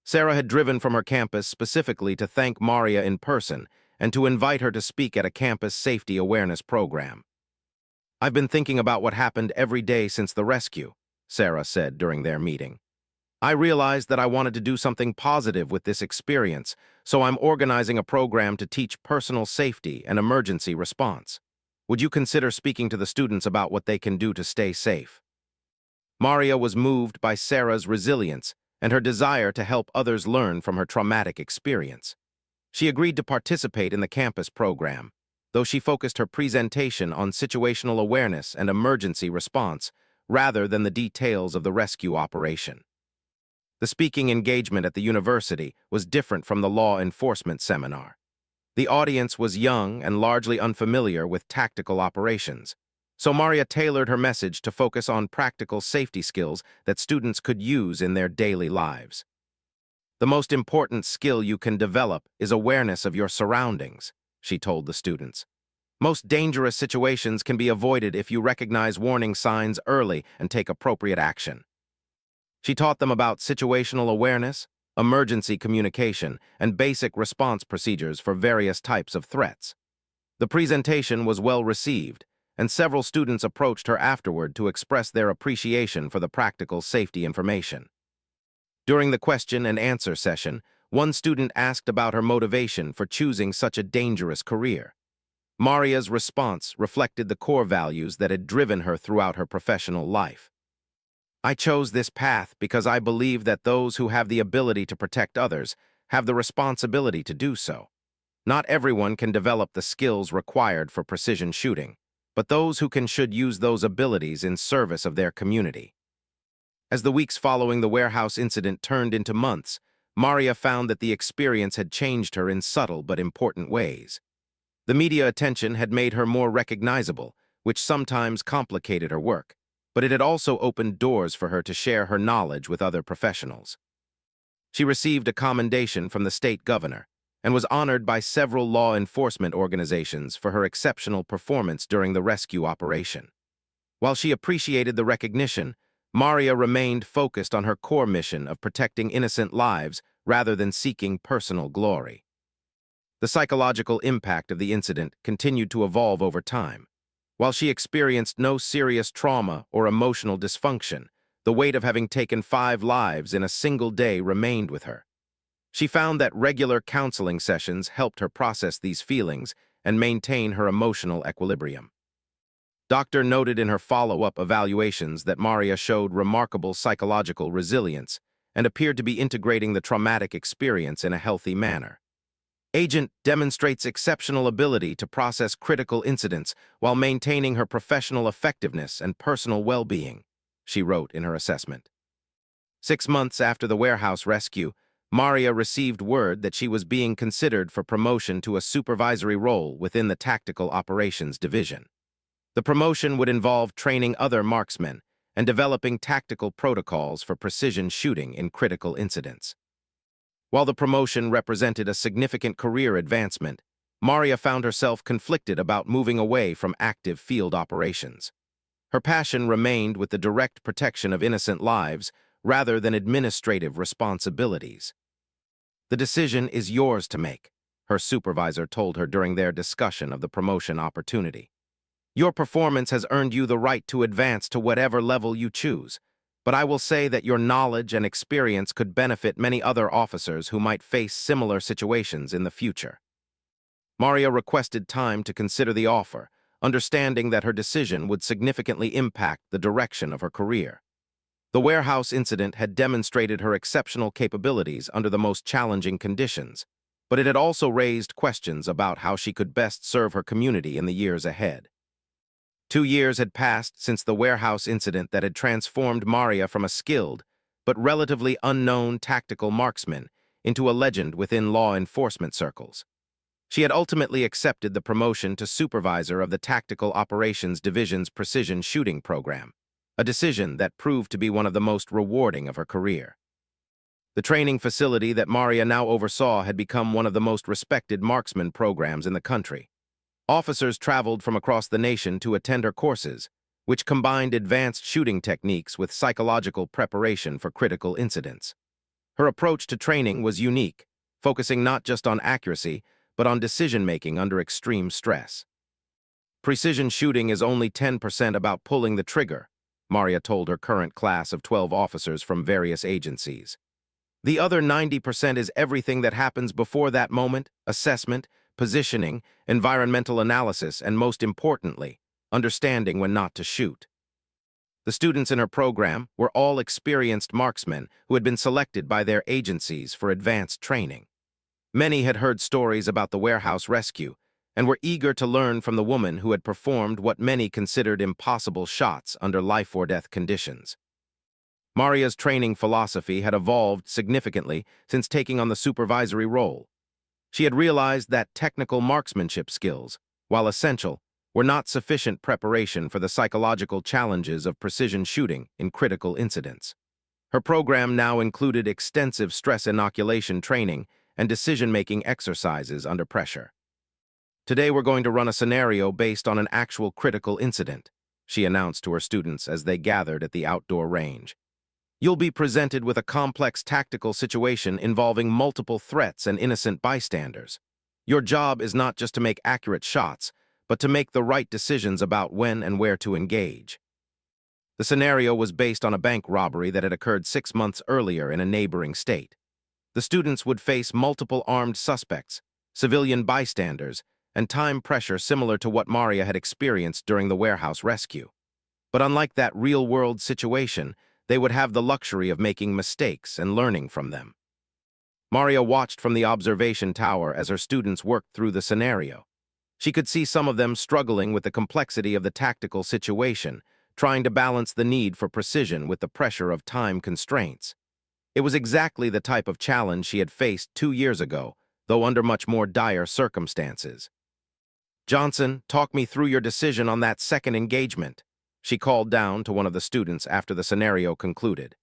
Sarah had driven from her campus specifically to thank Maria in person and to invite her to speak at a campus safety awareness program. "I've been thinking about what happened every day since the rescue," Sarah said during their meeting. "I realized that I wanted to do something positive with this experience, so I'm organizing a program to teach personal safety and emergency response. Would you consider speaking to the students about what they can do to stay safe?" Maria was moved by Sarah's resilience and her desire to help others learn from her traumatic experience. She agreed to participate in the campus program, though she focused her presentation on situational awareness and emergency response rather than the details of the rescue operation. The speaking engagement at the university was different from the law enforcement seminar. The audience was young and largely unfamiliar with tactical operations, so Maria tailored her message to focus on practical safety skills that students could use in their daily lives. "The most important skill you can develop is awareness of your surroundings," she told the students. "Most dangerous situations can be avoided if you recognize warning signs early and take appropriate action." She taught them about situational awareness, emergency communication, and basic response procedures for various types of threats. The presentation was well received, and several students approached her afterward to express their appreciation for the practical safety information. During the question and answer session, one student asked about her motivation for choosing such a dangerous career. Maria's response reflected the core values that had driven her throughout her professional life. "I chose this path because I believe that those who have the ability to protect others have the responsibility to do so. Not everyone can develop the skills required for precision shooting, but those who can should use those abilities in service of their community. As the weeks following the warehouse incident turned into months, Maria found that the experience had changed her in subtle but important ways. The media attention had made her more recognizable, which sometimes complicated her work, but it had also opened doors for her to share her knowledge with other professionals. She received a commendation from the state governor and was honored by several law enforcement organizations for her exceptional performance during the rescue operation. While she appreciated the recognition, Maria remained focused on her core mission of protecting innocent lives rather than seeking personal glory. The psychological impact of the incident continued to evolve over time. While she experienced no serious trauma or emotional dysfunction, the weight of having taken 5 lives in a single day remained with her. She found that regular counseling sessions helped her process these feelings and maintain her emotional equilibrium. Doctor noted in her follow-up evaluations that Maria showed remarkable psychological resilience and appeared to be integrating the traumatic experience in a healthy manner. Agent demonstrates exceptional ability to process critical incidents while maintaining her professional effectiveness and personal well-being, she wrote in her assessment. 6 months after the warehouse rescue, Maria received word that she was being considered for promotion to a supervisory role within the Tactical Operations Division. The promotion would involve training other marksmen and developing tactical protocols for precision shooting in critical incidents. While the promotion represented a significant career advancement, Maria found herself conflicted about moving away from active field operations. Her passion remained with the direct protection of innocent lives rather than administrative responsibilities. "The decision is yours to make," her supervisor told her during their discussion of the promotion opportunity. "Your performance has earned you the right to advance to whatever level you choose, but I will say that your knowledge and experience could benefit many other officers who might face similar situations in the future." Maria requested time to consider the offer, understanding that her decision would significantly impact the direction of her career. The warehouse incident had demonstrated her exceptional capabilities under the most challenging conditions, but it had also raised questions about how she could best serve her community in the years ahead. 2 years had passed since the warehouse incident that had transformed Maria from a skilled but relatively unknown tactical marksman into a legend within law enforcement circles. She had ultimately accepted the promotion to supervisor of the Tactical Operations Division's precision shooting program, a decision that proved to be one of the most rewarding of her career. The training facility that Maria now oversaw had become one of the most respected marksman programs in the country. Officers traveled from across the nation to attend her courses, which combined advanced shooting techniques with psychological preparation for critical incidents. Her approach to training was unique, focusing not just on accuracy, but on decision-making under extreme stress. "Precision shooting is only 10% about pulling the trigger," Maria told her current class of 12 officers from various agencies. "The other 90% is everything that happens before that moment: assessment, positioning, environmental analysis, and most importantly, understanding when not to shoot." The students in her program were all experienced marksmen who had been selected by their agencies for advanced training. Many had heard stories about the warehouse rescue and were eager to learn from the woman who had performed what many considered impossible shots under life-or-death conditions. Maria's training philosophy had evolved significantly since taking on the supervisory role. She had realized that technical marksmanship skills, while essential, were not sufficient preparation for the psychological challenges of precision shooting in critical incidents. Her program now included extensive stress inoculation training and decision-making exercises under pressure. "Today we're going to run a scenario based on an actual critical incident," she announced to her students as they gathered at the outdoor range. "You'll be presented with a complex tactical situation involving multiple threats and innocent bystanders. Your job is not just to make accurate shots, but to make the right decisions about when and where to engage." The scenario was based on a bank robbery that had occurred 6 months earlier in a neighboring state. The students would face multiple armed suspects, civilian bystanders, and time pressure similar to what Maria had experienced during the warehouse rescue. But unlike that real-world situation, they would have the luxury of making mistakes and learning from them. Maria watched from the observation tower as her students worked through the scenario. She could see some of them struggling with the complexity of the tactical situation, trying to balance the need for precision with the pressure of time constraints. It was exactly the type of challenge she had faced 2 years ago, though under much more dire circumstances. "Johnson, talk me through your decision on that second engagement," she called down to one of the students after the scenario concluded.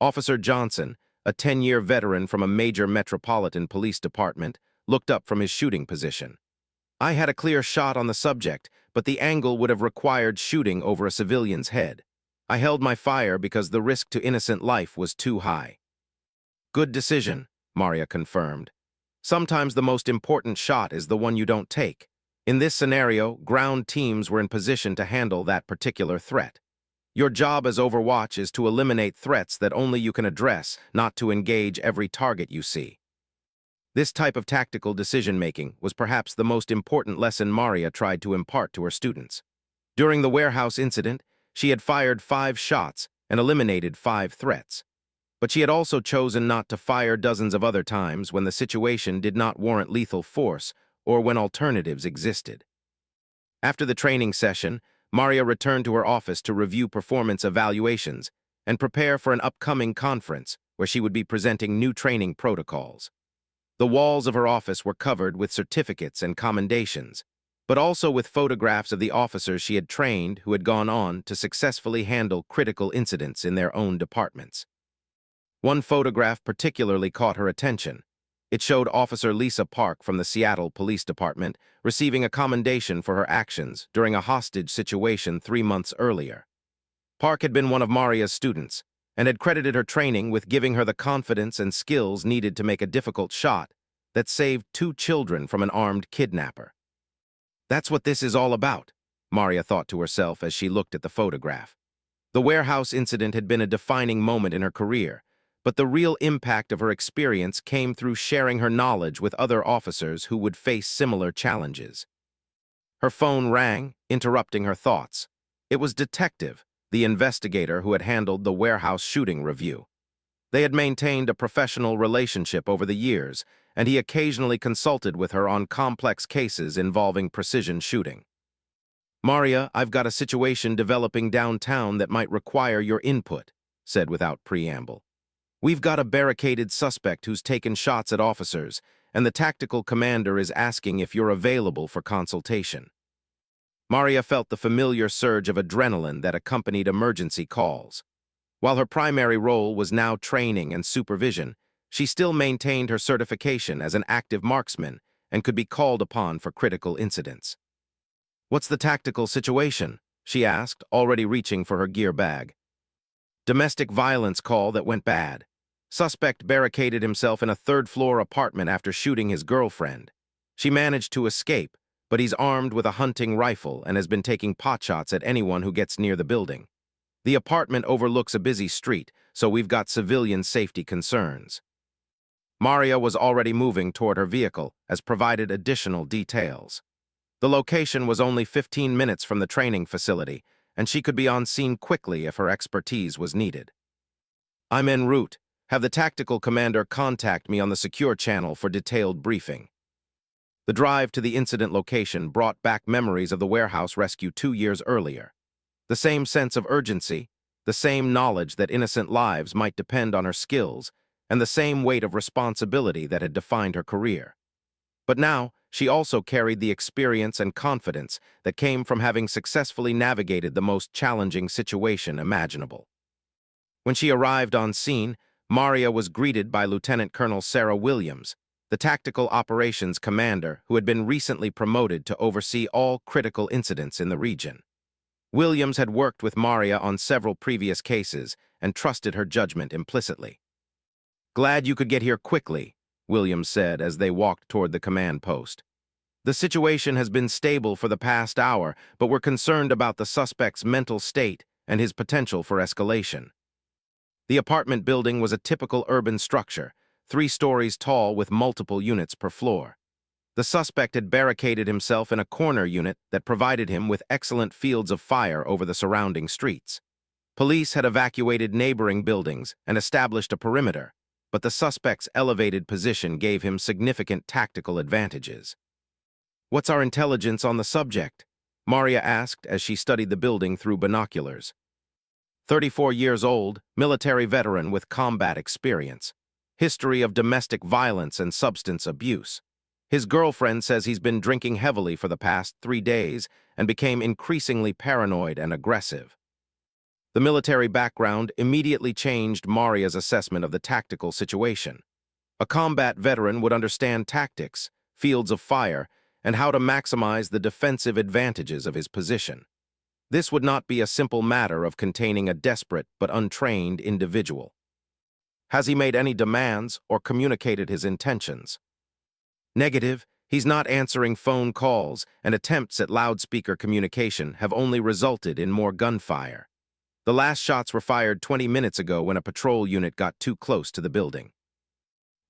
Officer Johnson, a 10-year veteran from a major metropolitan police department, looked up from his shooting position. "I had a clear shot on the subject, but the angle would have required shooting over a civilian's head. I held my fire because the risk to innocent life was too high." "Good decision," Maria confirmed. "Sometimes the most important shot is the one you don't take. In this scenario, ground teams were in position to handle that particular threat. Your job as Overwatch is to eliminate threats that only you can address, not to engage every target you see." This type of tactical decision-making was perhaps the most important lesson Maria tried to impart to her students. During the warehouse incident, she had fired 5 shots and eliminated 5 threats. But she had also chosen not to fire dozens of other times when the situation did not warrant lethal force or when alternatives existed. After the training session, Maria returned to her office to review performance evaluations and prepare for an upcoming conference where she would be presenting new training protocols. The walls of her office were covered with certificates and commendations, but also with photographs of the officers she had trained who had gone on to successfully handle critical incidents in their own departments. One photograph particularly caught her attention. It showed Officer Lisa Park from the Seattle Police Department receiving a commendation for her actions during a hostage situation 3 months earlier. Park had been one of Maria's students and had credited her training with giving her the confidence and skills needed to make a difficult shot that saved 2 children from an armed kidnapper. "That's what this is all about," Maria thought to herself as she looked at the photograph. The warehouse incident had been a defining moment in her career, but the real impact of her experience came through sharing her knowledge with other officers who would face similar challenges. Her phone rang, interrupting her thoughts. It was Detective, the investigator who had handled the warehouse shooting review. They had maintained a professional relationship over the years, and he occasionally consulted with her on complex cases involving precision shooting. "Maria, I've got a situation developing downtown that might require your input," said without preamble. "We've got a barricaded suspect who's taken shots at officers, and the tactical commander is asking if you're available for consultation." Maria felt the familiar surge of adrenaline that accompanied emergency calls. While her primary role was now training and supervision, she still maintained her certification as an active marksman and could be called upon for critical incidents. "What's the tactical situation?" she asked, already reaching for her gear bag. "Domestic violence call that went bad. Suspect barricaded himself in a third-floor apartment after shooting his girlfriend. She managed to escape, but he's armed with a hunting rifle and has been taking potshots at anyone who gets near the building. The apartment overlooks a busy street, so we've got civilian safety concerns." Maria was already moving toward her vehicle, as provided additional details. The location was only 15 minutes from the training facility, and she could be on scene quickly if her expertise was needed. "I'm en route. Have the tactical commander contact me on the secure channel for detailed briefing." The drive to the incident location brought back memories of the warehouse rescue 2 years earlier. The same sense of urgency, the same knowledge that innocent lives might depend on her skills, and the same weight of responsibility that had defined her career. But now, she also carried the experience and confidence that came from having successfully navigated the most challenging situation imaginable. When she arrived on scene, Maria was greeted by Lieutenant Colonel Sarah Williams, the tactical operations commander who had been recently promoted to oversee all critical incidents in the region. Williams had worked with Maria on several previous cases and trusted her judgment implicitly. "Glad you could get here quickly," Williams said as they walked toward the command post. "The situation has been stable for the past hour, but we're concerned about the suspect's mental state and his potential for escalation." The apartment building was a typical urban structure, 3 stories tall with multiple units per floor. The suspect had barricaded himself in a corner unit that provided him with excellent fields of fire over the surrounding streets. Police had evacuated neighboring buildings and established a perimeter, but the suspect's elevated position gave him significant tactical advantages. What's our intelligence on the subject? Maria asked as she studied the building through binoculars. 34 years old, military veteran with combat experience. History of domestic violence and substance abuse. His girlfriend says he's been drinking heavily for the past 3 days and became increasingly paranoid and aggressive. The military background immediately changed Maria's assessment of the tactical situation. A combat veteran would understand tactics, fields of fire, and how to maximize the defensive advantages of his position. This would not be a simple matter of containing a desperate but untrained individual. Has he made any demands or communicated his intentions? Negative, he's not answering phone calls, and attempts at loudspeaker communication have only resulted in more gunfire. The last shots were fired 20 minutes ago when a patrol unit got too close to the building.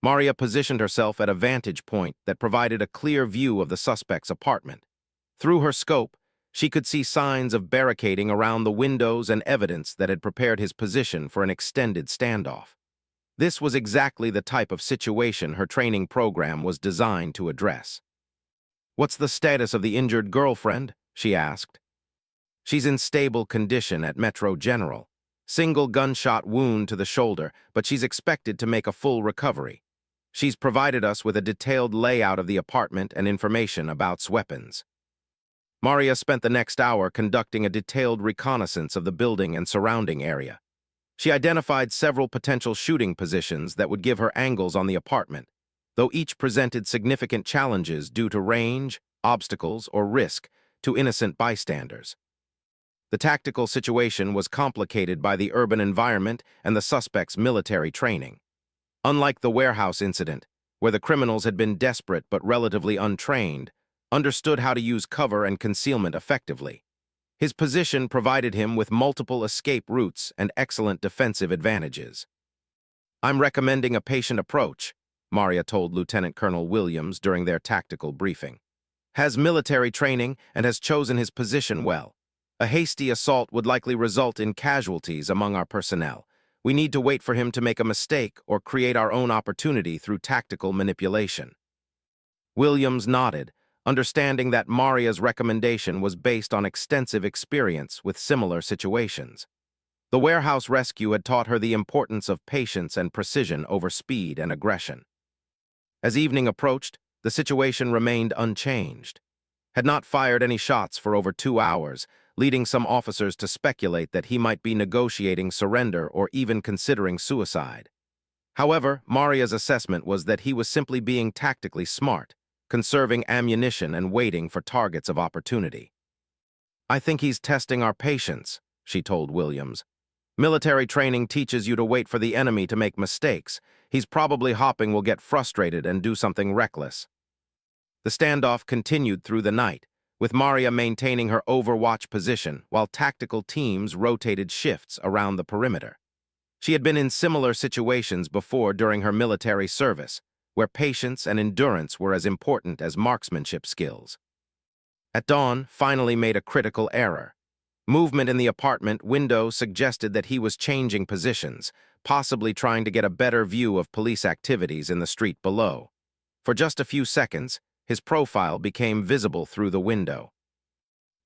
Maria positioned herself at a vantage point that provided a clear view of the suspect's apartment. Through her scope, she could see signs of barricading around the windows and evidence that had prepared his position for an extended standoff. This was exactly the type of situation her training program was designed to address. "What's the status of the injured girlfriend?" she asked. "She's in stable condition at Metro General. Single gunshot wound to the shoulder, but she's expected to make a full recovery. She's provided us with a detailed layout of the apartment and information about weapons." Maria spent the next hour conducting a detailed reconnaissance of the building and surrounding area. She identified several potential shooting positions that would give her angles on the apartment, though each presented significant challenges due to range, obstacles, or risk to innocent bystanders. The tactical situation was complicated by the urban environment and the suspect's military training. Unlike the warehouse incident, where the criminals had been desperate but relatively untrained, understood how to use cover and concealment effectively. His position provided him with multiple escape routes and excellent defensive advantages. "I'm recommending a patient approach," Maria told Lieutenant Colonel Williams during their tactical briefing. "Has military training and has chosen his position well. A hasty assault would likely result in casualties among our personnel. We need to wait for him to make a mistake or create our own opportunity through tactical manipulation." Williams nodded, understanding that Maria's recommendation was based on extensive experience with similar situations. The warehouse rescue had taught her the importance of patience and precision over speed and aggression. As evening approached, the situation remained unchanged. Had not fired any shots for over 2 hours, leading some officers to speculate that he might be negotiating surrender or even considering suicide. However, Maria's assessment was that he was simply being tactically smart, conserving ammunition and waiting for targets of opportunity. "I think he's testing our patience," she told Williams. "Military training teaches you to wait for the enemy to make mistakes. He's probably hoping we'll get frustrated and do something reckless." The standoff continued through the night, with Maria maintaining her overwatch position while tactical teams rotated shifts around the perimeter. She had been in similar situations before during her military service, where patience and endurance were as important as marksmanship skills. At dawn, finally made a critical error. Movement in the apartment window suggested that he was changing positions, possibly trying to get a better view of police activities in the street below. For just a few seconds, his profile became visible through the window.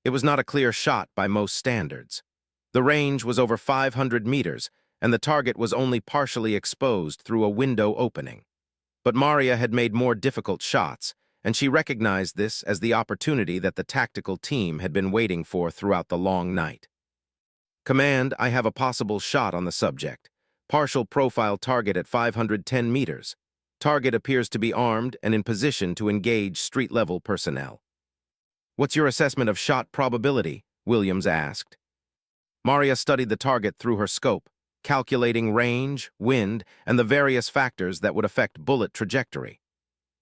It was not a clear shot by most standards. The range was over 500 meters, and the target was only partially exposed through a window opening. But Maria had made more difficult shots, and she recognized this as the opportunity that the tactical team had been waiting for throughout the long night. "Command, I have a possible shot on the subject. Partial profile target at 510 meters. Target appears to be armed and in position to engage street-level personnel." "What's your assessment of shot probability?" Williams asked. Maria studied the target through her scope, calculating range, wind, and the various factors that would affect bullet trajectory.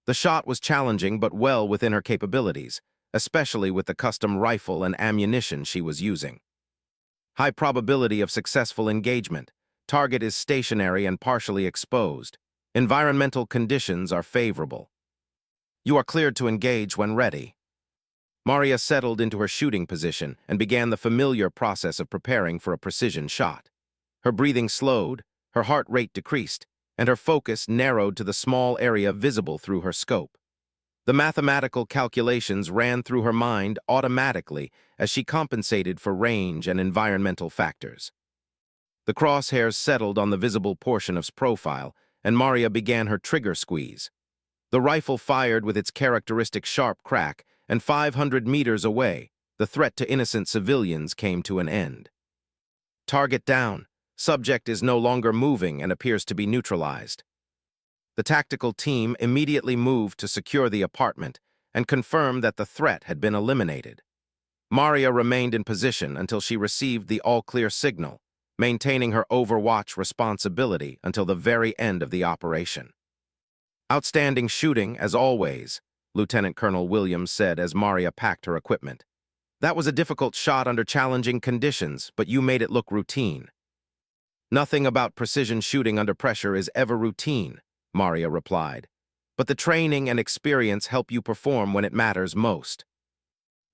The shot was challenging but well within her capabilities, especially with the custom rifle and ammunition she was using. "High probability of successful engagement. Target is stationary and partially exposed. Environmental conditions are favorable. You are cleared to engage when ready." Maria settled into her shooting position and began the familiar process of preparing for a precision shot. Her breathing slowed, her heart rate decreased, and her focus narrowed to the small area visible through her scope. The mathematical calculations ran through her mind automatically as she compensated for range and environmental factors. The crosshairs settled on the visible portion of profile, and Maria began her trigger squeeze. The rifle fired with its characteristic sharp crack, and 500 meters away, the threat to innocent civilians came to an end. Target down. Subject is no longer moving and appears to be neutralized. The tactical team immediately moved to secure the apartment and confirm that the threat had been eliminated. Maria remained in position until she received the all-clear signal, maintaining her overwatch responsibility until the very end of the operation. "Outstanding shooting, as always," Lieutenant Colonel Williams said as Maria packed her equipment. "That was a difficult shot under challenging conditions, but you made it look routine." "Nothing about precision shooting under pressure is ever routine," Maria replied. "But the training and experience help you perform when it matters most."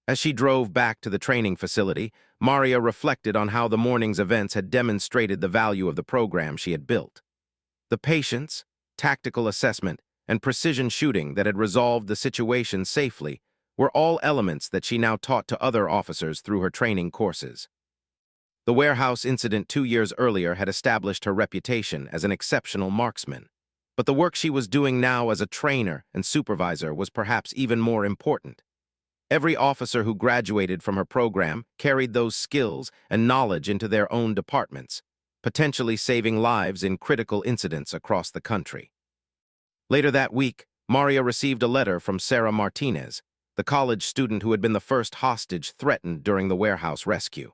As she drove back to the training facility, Maria reflected on how the morning's events had demonstrated the value of the program she had built. The patience, tactical assessment, and precision shooting that had resolved the situation safely were all elements that she now taught to other officers through her training courses. The warehouse incident 2 years earlier had established her reputation as an exceptional marksman, but the work she was doing now as a trainer and supervisor was perhaps even more important. Every officer who graduated from her program carried those skills and knowledge into their own departments, potentially saving lives in critical incidents across the country. Later that week, Maria received a letter from Sarah Martinez, the college student who had been the first hostage threatened during the warehouse rescue.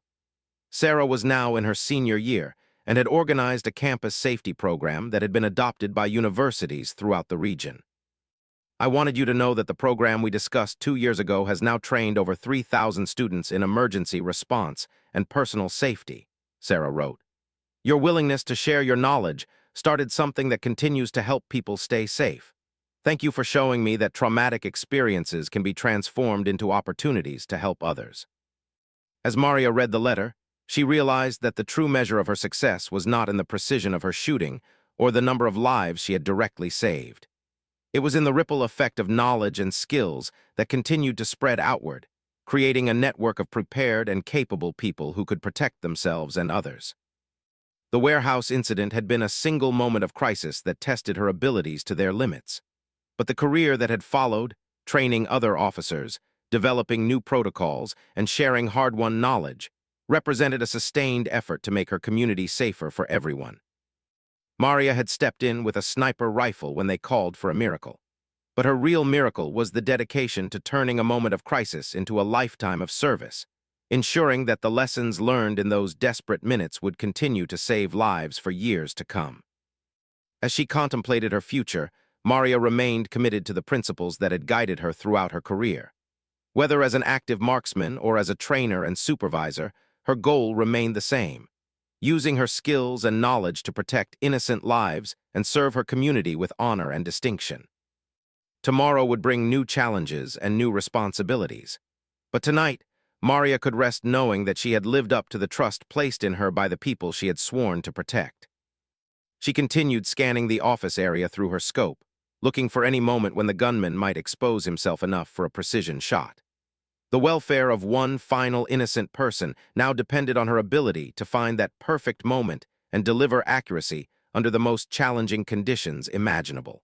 Sarah was now in her senior year and had organized a campus safety program that had been adopted by universities throughout the region. "I wanted you to know that the program we discussed 2 years ago has now trained over 3,000 students in emergency response and personal safety," Sarah wrote. "Your willingness to share your knowledge started something that continues to help people stay safe. Thank you for showing me that traumatic experiences can be transformed into opportunities to help others." As Maria read the letter, she realized that the true measure of her success was not in the precision of her shooting or the number of lives she had directly saved. It was in the ripple effect of knowledge and skills that continued to spread outward, creating a network of prepared and capable people who could protect themselves and others. The warehouse incident had been a single moment of crisis that tested her abilities to their limits. But the career that had followed, training other officers, developing new protocols, and sharing hard-won knowledge, represented a sustained effort to make her community safer for everyone. Maria had stepped in with a sniper rifle when they called for a miracle. But her real miracle was the dedication to turning a moment of crisis into a lifetime of service, ensuring that the lessons learned in those desperate minutes would continue to save lives for years to come. As she contemplated her future, Maria remained committed to the principles that had guided her throughout her career. Whether as an active marksman or as a trainer and supervisor, her goal remained the same: using her skills and knowledge to protect innocent lives and serve her community with honor and distinction. Tomorrow would bring new challenges and new responsibilities. But tonight, Maria could rest knowing that she had lived up to the trust placed in her by the people she had sworn to protect. She continued scanning the office area through her scope, looking for any moment when the gunman might expose himself enough for a precision shot. The welfare of one final innocent person now depended on her ability to find that perfect moment and deliver accuracy under the most challenging conditions imaginable.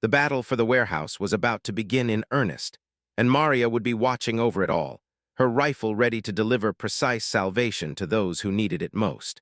The battle for the warehouse was about to begin in earnest, and Maria would be watching over it all, her rifle ready to deliver precise salvation to those who needed it most.